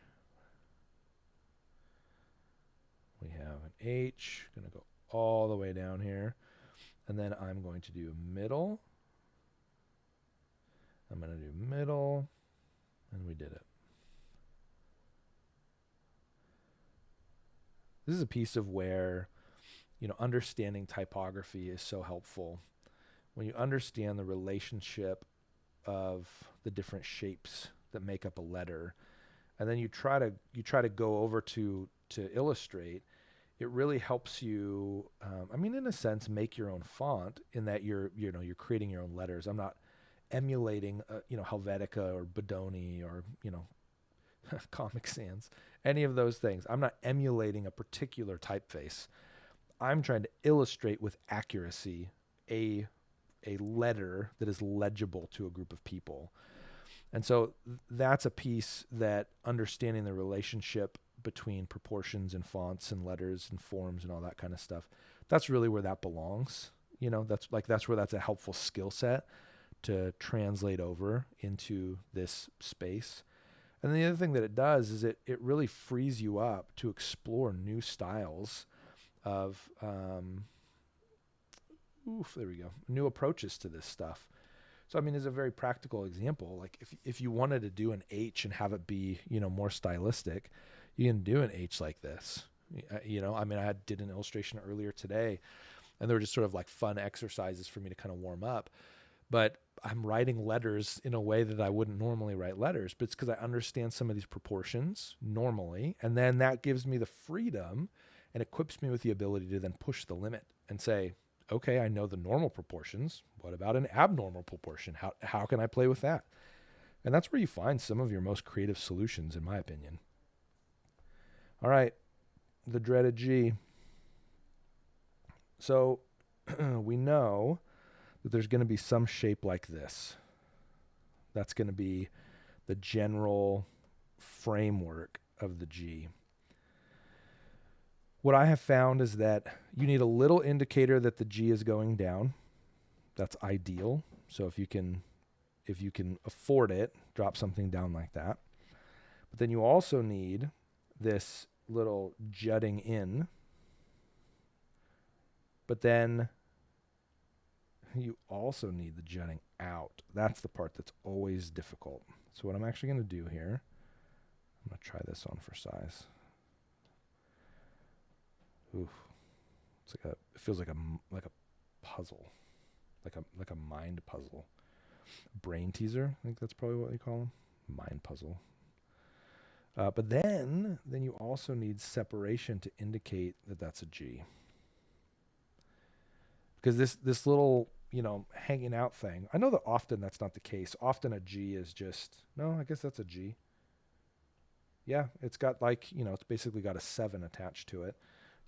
We have an H, going to go all the way down here, and then I'm going to do middle. I'm going to do middle, and we did it. This is a piece of where, understanding typography is so helpful. When you understand the relationship of the different shapes that make up a letter, and then you try to go over to Illustrate, it really helps you, I mean, in a sense, make your own font in that you're creating your own letters. I'm not emulating, Helvetica or Bodoni or, Comic Sans, any of those things. I'm not emulating a particular typeface. I'm trying to illustrate with accuracy a letter that is legible to a group of people. And so that's a piece that understanding the relationship between proportions and fonts and letters and forms and all that kind of stuff, that's really where that belongs. That's where that's a helpful skill set to translate over into this space. And the other thing that it does is it really frees you up to explore new styles of, there we go, new approaches to this stuff. So, I mean, as a very practical example, like if you wanted to do an H and have it be, more stylistic, you can do an H like this. I mean, I did an illustration earlier today, and they were just sort of like fun exercises for me to kind of warm up. But I'm writing letters in a way that I wouldn't normally write letters, but it's because I understand some of these proportions normally. And then that gives me the freedom and equips me with the ability to then push the limit and say, okay, I know the normal proportions. What about an abnormal proportion? How can I play with that? And that's where you find some of your most creative solutions, in my opinion. All right, the dreaded G. So we know that there's going to be some shape like this. That's going to be the general framework of the G. What I have found is that you need a little indicator that the G is going down. That's ideal. So if you can afford it, drop something down like that. But then you also need this little jutting in. But then you also need the jutting out. That's the part that's always difficult. So what I'm actually going to do here, I'm going to try this on for size. Oof. It feels like a puzzle, like a mind puzzle. Brain teaser, I think that's probably what you call them. Mind puzzle. But then you also need separation to indicate that that's a G. Because this little, hanging out thing, I know that often that's not the case. Often a G is just, no, I guess that's a G. Yeah, it's got it's basically got a 7 attached to it.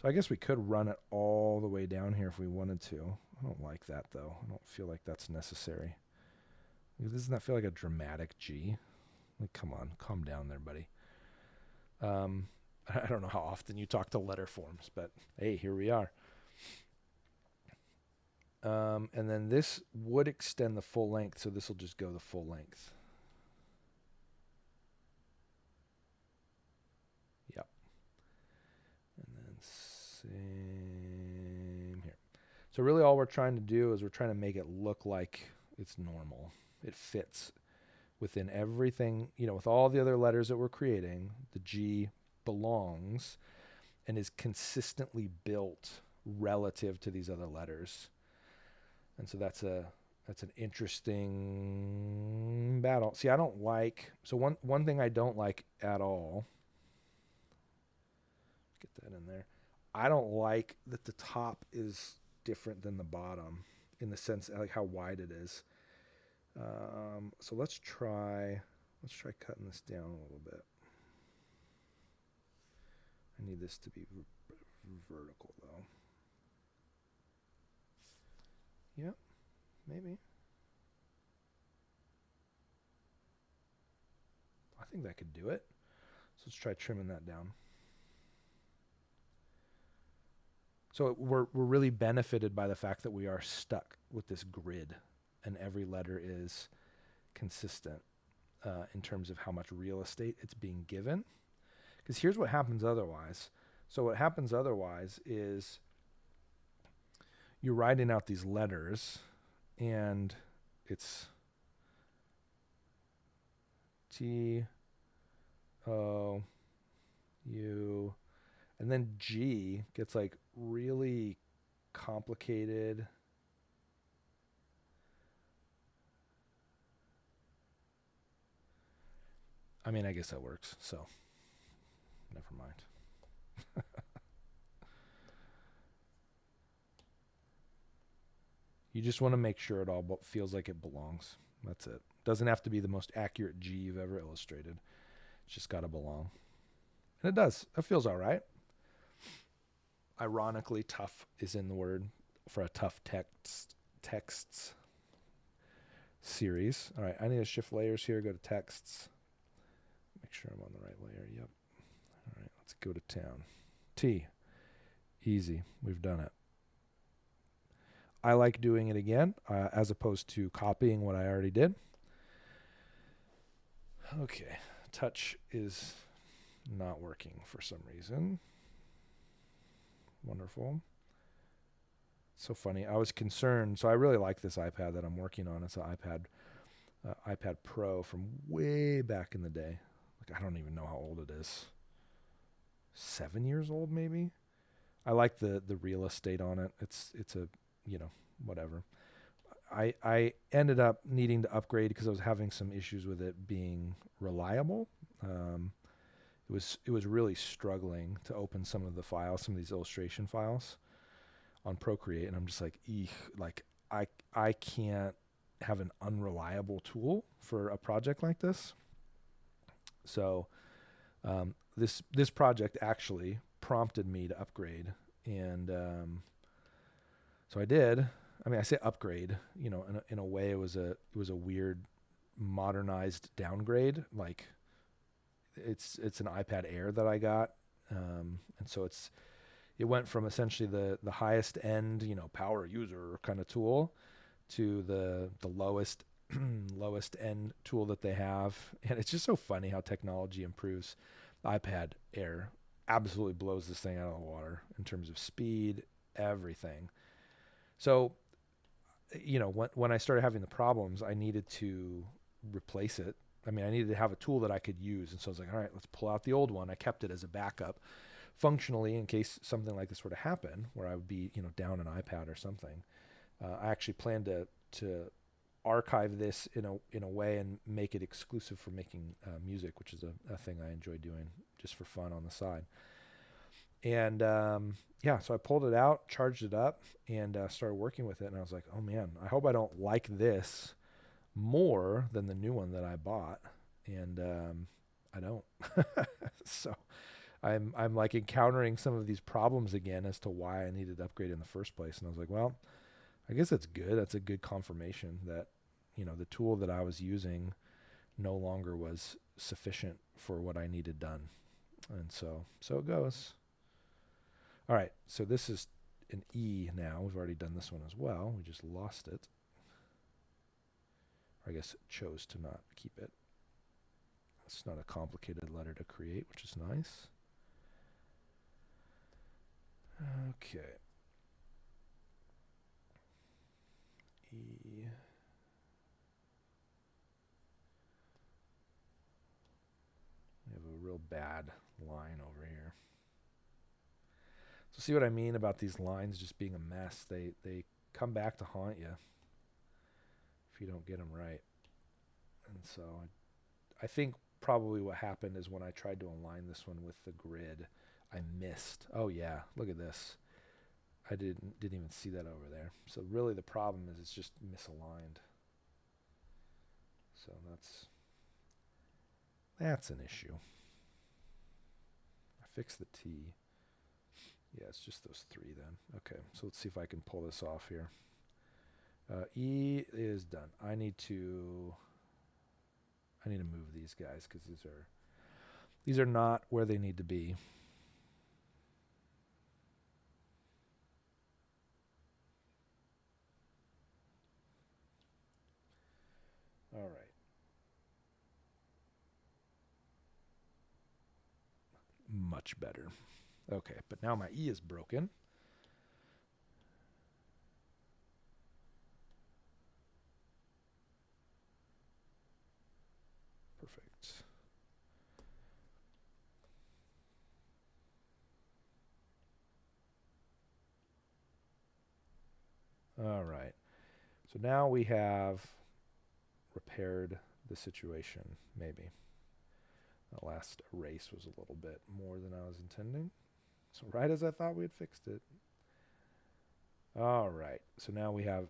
So I guess we could run it all the way down here if we wanted to. I don't like that, though. I don't feel like that's necessary. Doesn't that feel like a dramatic G? Like, come on, calm down there, buddy. I don't know how often you talk to letter forms, but hey, here we are. And then this would extend the full length, so this will just go the full length. Yep. And then same here. So really all we're trying to do is we're trying to make it look like it's normal. It fits within everything, with all the other letters that we're creating. The G belongs and is consistently built relative to these other letters. And so that's an interesting battle. See, I don't like, so one thing I don't like at all, get that in there. I don't like that the top is different than the bottom in the sense like how wide it is. So let's try cutting this down a little bit. I need this to be vertical though. Yep, maybe. I think that could do it. So let's try trimming that down. So we're really benefited by the fact that we are stuck with this grid and every letter is consistent in terms of how much real estate it's being given. Because here's what happens otherwise. So what happens otherwise is you're writing out these letters and it's T, O, U, and then G gets like really complicated. mean, I guess that works. So never mind. You just want to make sure it all feels like it belongs. That's it. Doesn't have to be the most accurate G you've ever illustrated. It's just got to belong. And it does. It feels all right. Ironically, tough is in the word for a tough texts series. All right, I need to shift layers here. Go to texts. Make sure I'm on the right layer. Yep. All right, let's go to town. T. Easy. We've done it. I like doing it again as opposed to copying what I already did. Okay, touch is not working for some reason. Wonderful. So funny. I was concerned. So I really like this iPad that I'm working on. It's an iPad Pro from way back in the day. Like, I don't even know how old it is. 7 years old, maybe. I like the real estate on it. It's a, whatever. I ended up needing to upgrade because I was having some issues with it being reliable. It was really struggling to open some of the files, some of these illustration files on Procreate, and I'm just like, eek, like I can't have an unreliable tool for a project like this. So this project actually prompted me to upgrade, and so I did. I mean, I say upgrade, in a way it was a weird modernized downgrade. Like it's an iPad Air that I got, and so it went from essentially the highest end, power user kind of tool to the lowest lowest end tool that they have. And it's just so funny how technology improves. The iPad Air absolutely blows this thing out of the water in terms of speed, everything. So, when I started having the problems, I needed to replace it. I mean, I needed to have a tool that I could use. And so I was like, all right, let's pull out the old one. I kept it as a backup functionally in case something like this were to happen where I would be, down an iPad or something. I actually planned to archive this in a way and make it exclusive for making music, which is a thing I enjoy doing just for fun on the side. And so I pulled it out, charged it up, and started working with it. And I was like, oh man, I hope I don't like this more than the new one that I bought. And I don't. So I'm like encountering some of these problems again as to why I needed to upgrade in the first place. And I was like, well, I guess that's good. That's a good confirmation that, the tool that I was using no longer was sufficient for what I needed done. And so it goes. All right, so this is an E now. We've already done this one as well. We just lost it. Or I guess chose to not keep it. It's not a complicated letter to create, which is nice. Okay. E. We have a real bad line over here. So see what I mean about these lines just being a mess? They come back to haunt you if you don't get them right. And so I think probably what happened is when I tried to align this one with the grid, I missed. Oh yeah, look at this. I didn't even see that over there. So really the problem is it's just misaligned. So that's an issue. I fixed the T. Yeah, it's just those three then. Okay, so let's see if I can pull this off here. E is done. I need to move these guys because these are not where they need to be. All right. Much better. Okay, but now my E is broken. Perfect. All right. So now we have repaired the situation, maybe. That last erase was a little bit more than I was intending. So right as I thought we had fixed it. All right. So now we have,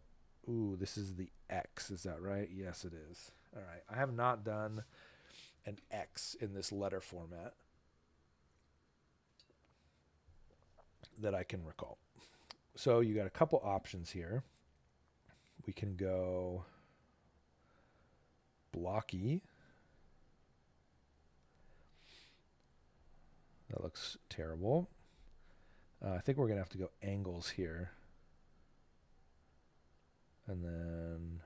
ooh, this is the X. Is that right? Yes, it is. All right. I have not done an X in this letter format that I can recall. So you got a couple options here. We can go blocky. That looks terrible. I think we're going to have to go angles here. And then,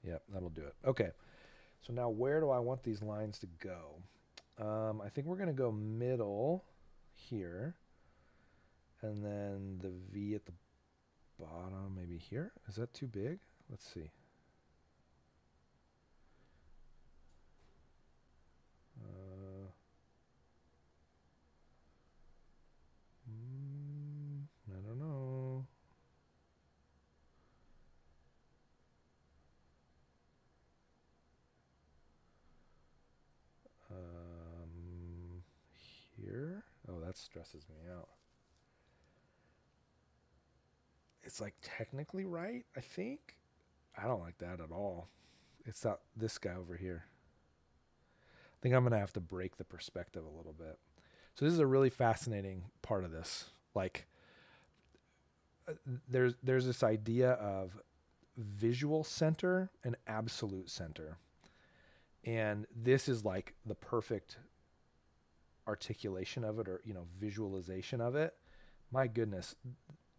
yep, that'll do it. Okay. So now where do I want these lines to go? I think we're going to go middle here. And then the V at the bottom, maybe here. Is that too big? Let's see. I don't know. Here? Oh, that stresses me out. It's like technically right, I think. I don't like that at all. It's not this guy over here. I think I'm going to have to break the perspective a little bit. So this is a really fascinating part of this. Like, there's this idea of visual center and absolute center. And this is like the perfect articulation of it, or, you know, visualization of it. My goodness,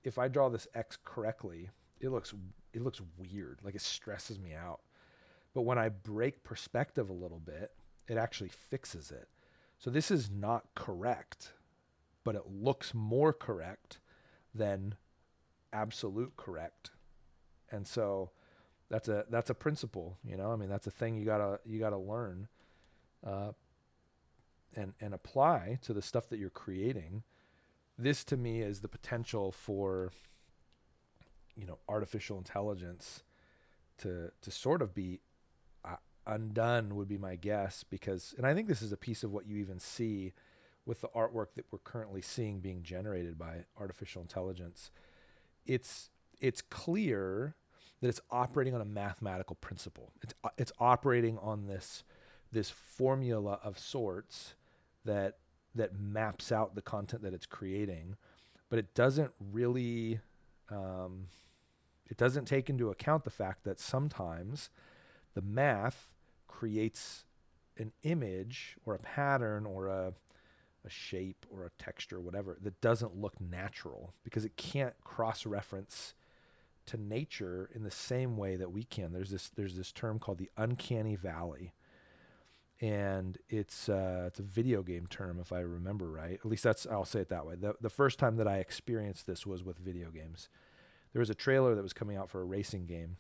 if I draw this X correctly, it looks weird. Like, it stresses me out. But when I break perspective a little bit, it actually fixes it. So this is not correct, but it looks more correct than absolute correct. And so that's a principle, you know. I mean, that's a thing you gotta learn and apply to the stuff that you're creating. This to me is the potential for, you know, artificial intelligence to sort of be undone, would be my guess, because, and I think this is a piece of what you even see with the artwork that we're currently seeing being generated by artificial intelligence. It's clear that it's operating on a mathematical principle. It's operating on this formula of sorts that maps out the content that it's creating, but it doesn't really it doesn't take into account the fact that sometimes the math creates an image or a pattern or a shape or a texture, whatever, that doesn't look natural because it can't cross-reference to nature in the same way that we can. There's this term called the uncanny valley, and it's a video game term, if I remember right. At least I'll say it that way. The first time that I experienced this was with video games. There was a trailer that was coming out for a racing game,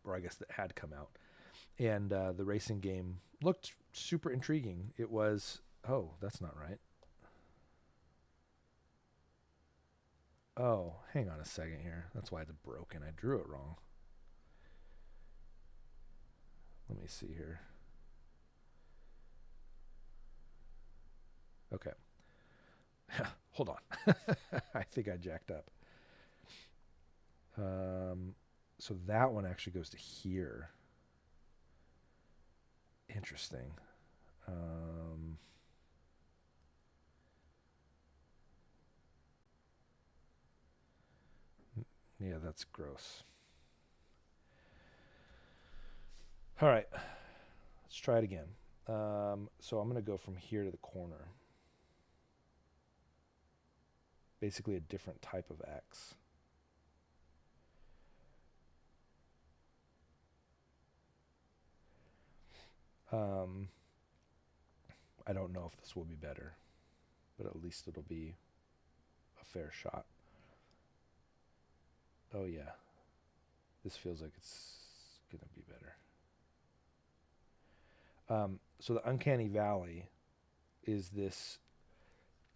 or I guess that had come out. And the racing game looked super intriguing. It was, oh, that's not right. Oh, hang on a second here. That's why it's broken. I drew it wrong. Let me see here. Okay. Hold on. I think I jacked up. So that one actually goes to here. Interesting. Yeah, that's gross. All right, let's try it again. So I'm going to go from here to the corner. Basically a different type of X. I don't know if this will be better, but at least it'll be a fair shot. Oh yeah, this feels like it's gonna be better. So the uncanny valley is this.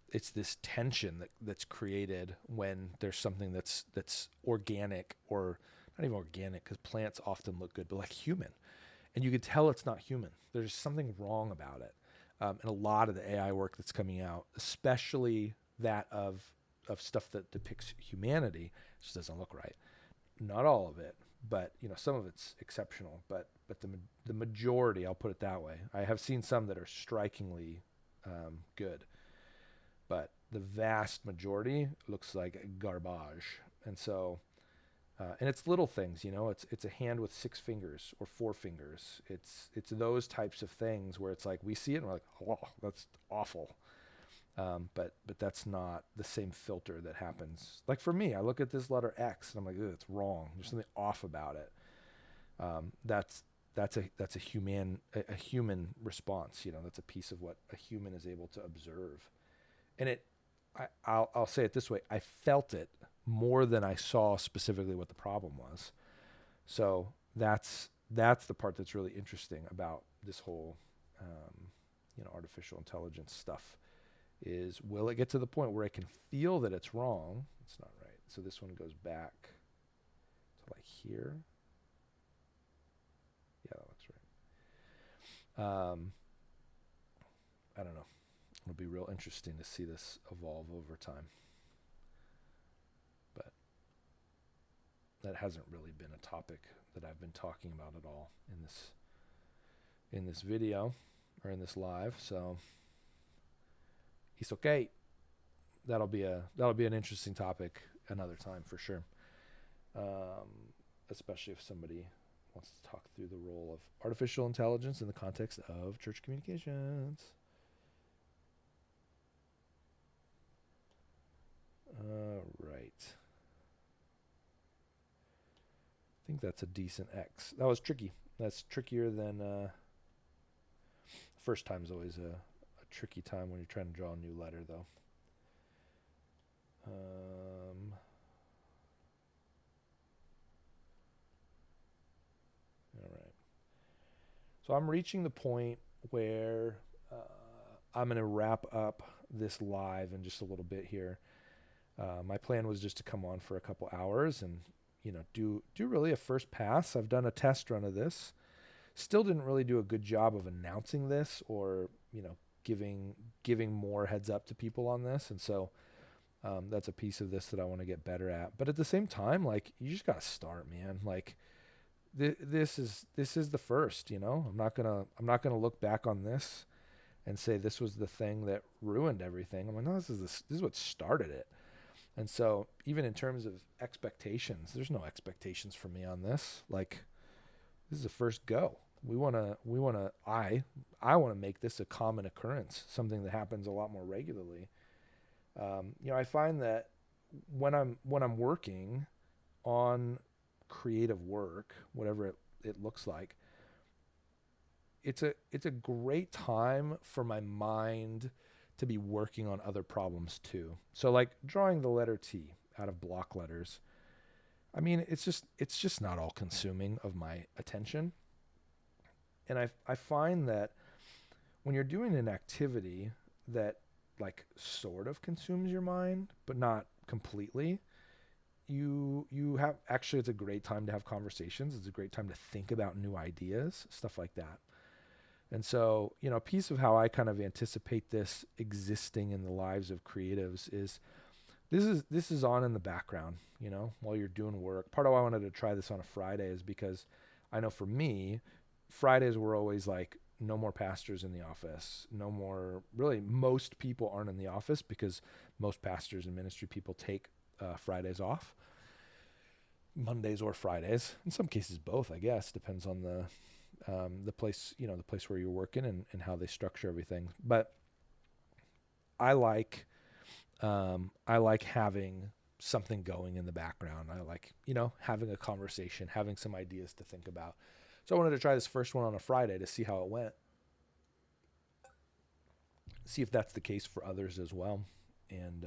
It's this tension that's created when there's something that's organic, or not even organic, because plants often look good, but like human, and you could tell it's not human. There's something wrong about it. and a lot of the AI work that's coming out, especially that of stuff that depicts humanity, just doesn't look right. Not all of it, but some of it's exceptional. But the majority, I'll put it that way. I have seen some that are strikingly good, but the vast majority looks like garbage. And so, and it's little things, it's a hand with 6 fingers or 4 fingers. It's those types of things where it's like we see it and we're like, oh, that's awful. But that's not the same filter that happens. Like for me, I look at this letter X and I'm like, it's wrong. There's something off about it. That's a human response. That's a piece of what a human is able to observe. And I'll say it this way: I felt it more than I saw specifically what the problem was. So that's the part that's really interesting about this whole artificial intelligence stuff. Is will it get to the point where I can feel that it's wrong? It's not right. So this one goes back to like here. Yeah, that looks right. I don't know. It'll be real interesting to see this evolve over time. But that hasn't really been a topic that I've been talking about at all in this video or in this live. So it's okay. That'll be an interesting topic another time for sure. Especially if somebody wants to talk through the role of artificial intelligence in the context of church communications. Right. I think that's a decent X. That was tricky. That's trickier than first time's always a tricky time when you're trying to draw a new letter, though. All right. So I'm reaching the point where I'm going to wrap up this live in just a little bit here. My plan was just to come on for a couple hours and do really a first pass. I've done a test run of this. Still didn't really do a good job of announcing this or giving more heads up to people on this. And so that's a piece of this that I want to get better at. But at the same time, like, you just got to start, man. Like this is the first, I'm not going to look back on this and say this was the thing that ruined everything. I'm like, no, this is what started it. And so even in terms of expectations, there's no expectations for me on this. Like, this is the first go. I want to make this a common occurrence, something that happens a lot more regularly. I find that when I'm working on creative work, whatever it looks like, it's a great time for my mind to be working on other problems too. So like drawing the letter T out of block letters. I mean, it's just not all consuming of my attention. And I find that when you're doing an activity that like sort of consumes your mind, but not completely, you have actually, it's a great time to have conversations. It's a great time to think about new ideas, stuff like that. And so, a piece of how I kind of anticipate this existing in the lives of creatives is this is on in the background, while you're doing work. Part of why I wanted to try this on a Friday is because I know for me, Fridays were always like, no more pastors in the office, no more, really most people aren't in the office because most pastors and ministry people take Fridays off, Mondays or Fridays. In some cases, both, I guess, depends on the place, the place where you're working and how they structure everything. But I like having something going in the background. I like, having a conversation, having some ideas to think about. So I wanted to try this first one on a Friday to see how it went. See if that's the case for others as well. And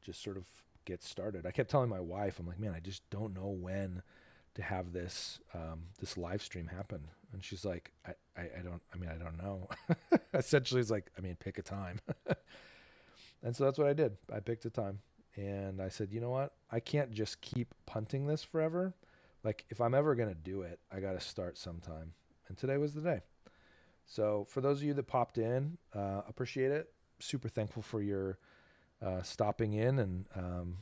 just sort of get started. I kept telling my wife, I'm like, man, I just don't know when to have this live stream happen. And she's like, I don't know. Essentially, it's like, pick a time. And so that's what I did. I picked a time. And I said, you know what? I can't just keep punting this forever. Like, if I'm ever going to do it, I got to start sometime. And today was the day. So for those of you that popped in, appreciate it. Super thankful for your stopping in and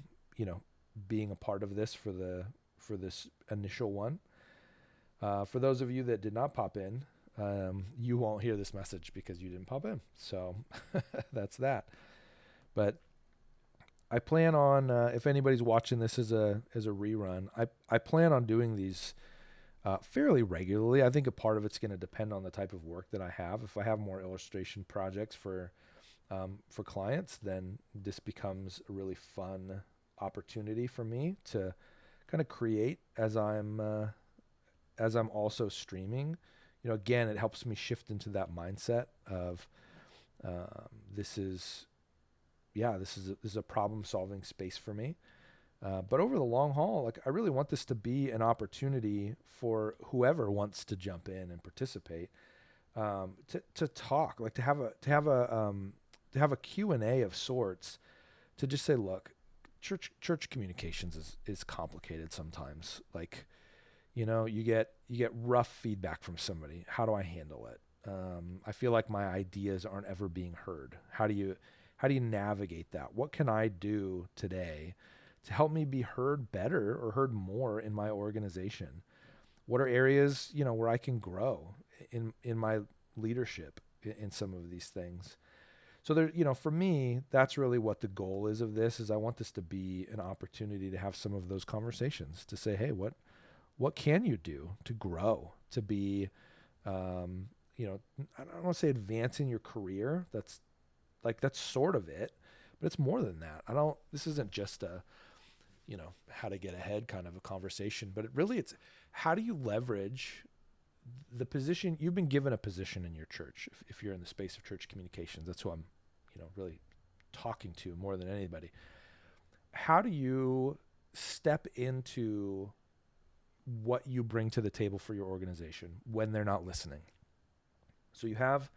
being a part of this for this initial one. For those of you that did not pop in, you won't hear this message because you didn't pop in. So that's that. But I plan on, if anybody's watching this as a rerun, I plan on doing these fairly regularly. I think a part of it's going to depend on the type of work that I have. If I have more illustration projects for clients, then this becomes a really fun opportunity for me to kind of create as I'm also streaming. Again, it helps me shift into that mindset of this is a problem-solving space for me. But over the long haul, I really want this to be an opportunity for whoever wants to jump in and participate, to talk, to have a Q&A of sorts, to just say, look, church communications is complicated sometimes. You get rough feedback from somebody. How do I handle it? I feel like my ideas aren't ever being heard. How do you navigate that? What can I do today to help me be heard better or heard more in my organization? What are areas, where I can grow in my leadership in some of these things? So there, for me, that's really what the goal is of this, is I want this to be an opportunity to have some of those conversations, to say, hey, what can you do to grow, to be, I don't want to say advancing your career. That's sort of it, but it's more than that. This isn't just a, how to get ahead kind of a conversation, but it's how do you leverage the position you've been given, a position in your church. If you're in the space of church communications, that's who I'm, really talking to more than anybody. How do you step into what you bring to the table for your organization when they're not listening? So you have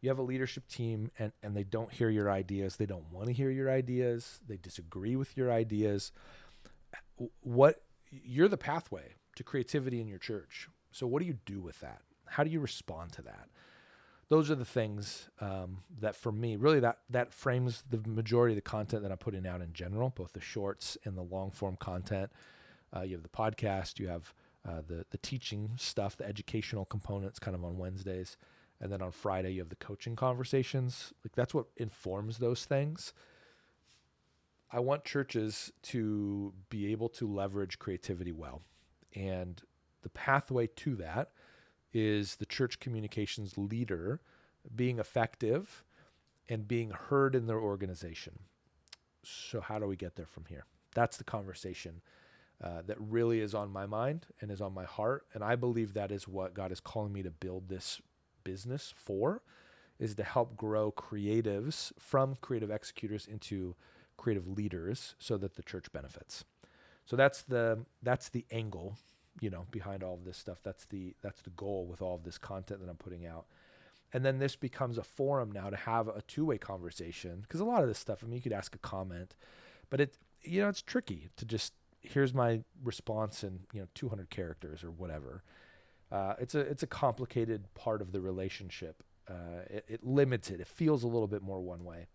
a leadership team and they don't hear your ideas. They don't want to hear your ideas. They disagree with your ideas. You're the pathway to creativity in your church. So what do you do with that? How do you respond to that? Those are the things that for me, really that frames the majority of the content that I'm putting out in general, both the shorts and the long form content. You have the podcast, you have the teaching stuff, the educational components kind of on Wednesdays. And then on Friday, you have the coaching conversations. That's what informs those things. I want churches to be able to leverage creativity well. And the pathway to that is the church communications leader being effective and being heard in their organization. So how do we get there from here? That's the conversation that really is on my mind and is on my heart. And I believe that is what God is calling me to build this business for, is to help grow creatives from creative executors into creative leaders so that the church benefits. So that's the angle, behind all of this stuff. That's the goal with all of this content that I'm putting out. And then this becomes a forum now to have a two-way conversation, because a lot of this stuff, you could ask a comment, but it's tricky to just, here's my response in 200 characters or whatever. It's a complicated part of the relationship. It limits it. It feels a little bit more one way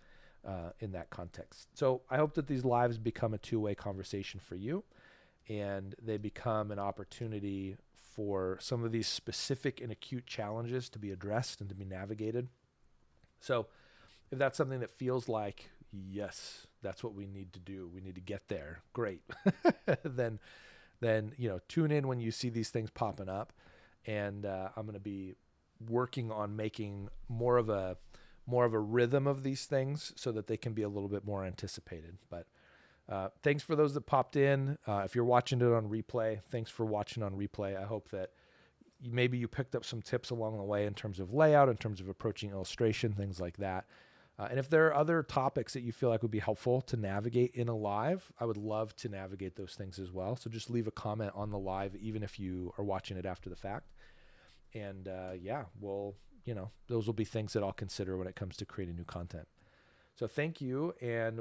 in that context. So I hope that these lives become a two-way conversation for you, and they become an opportunity for some of these specific and acute challenges to be addressed and to be navigated. So if that's something that feels like, yes, that's what we need to do, we need to get there, great. then tune in when you see these things popping up. And I'm going to be working on making more of a rhythm of these things so that they can be a little bit more anticipated. But thanks for those that popped in. If you're watching it on replay, thanks for watching on replay. I hope that maybe you picked up some tips along the way in terms of layout, in terms of approaching illustration, things like that. And if there are other topics that you feel like would be helpful to navigate in a live, I would love to navigate those things as well. So just leave a comment on the live, even if you are watching it after the fact. And those will be things that I'll consider when it comes to creating new content. So thank you. And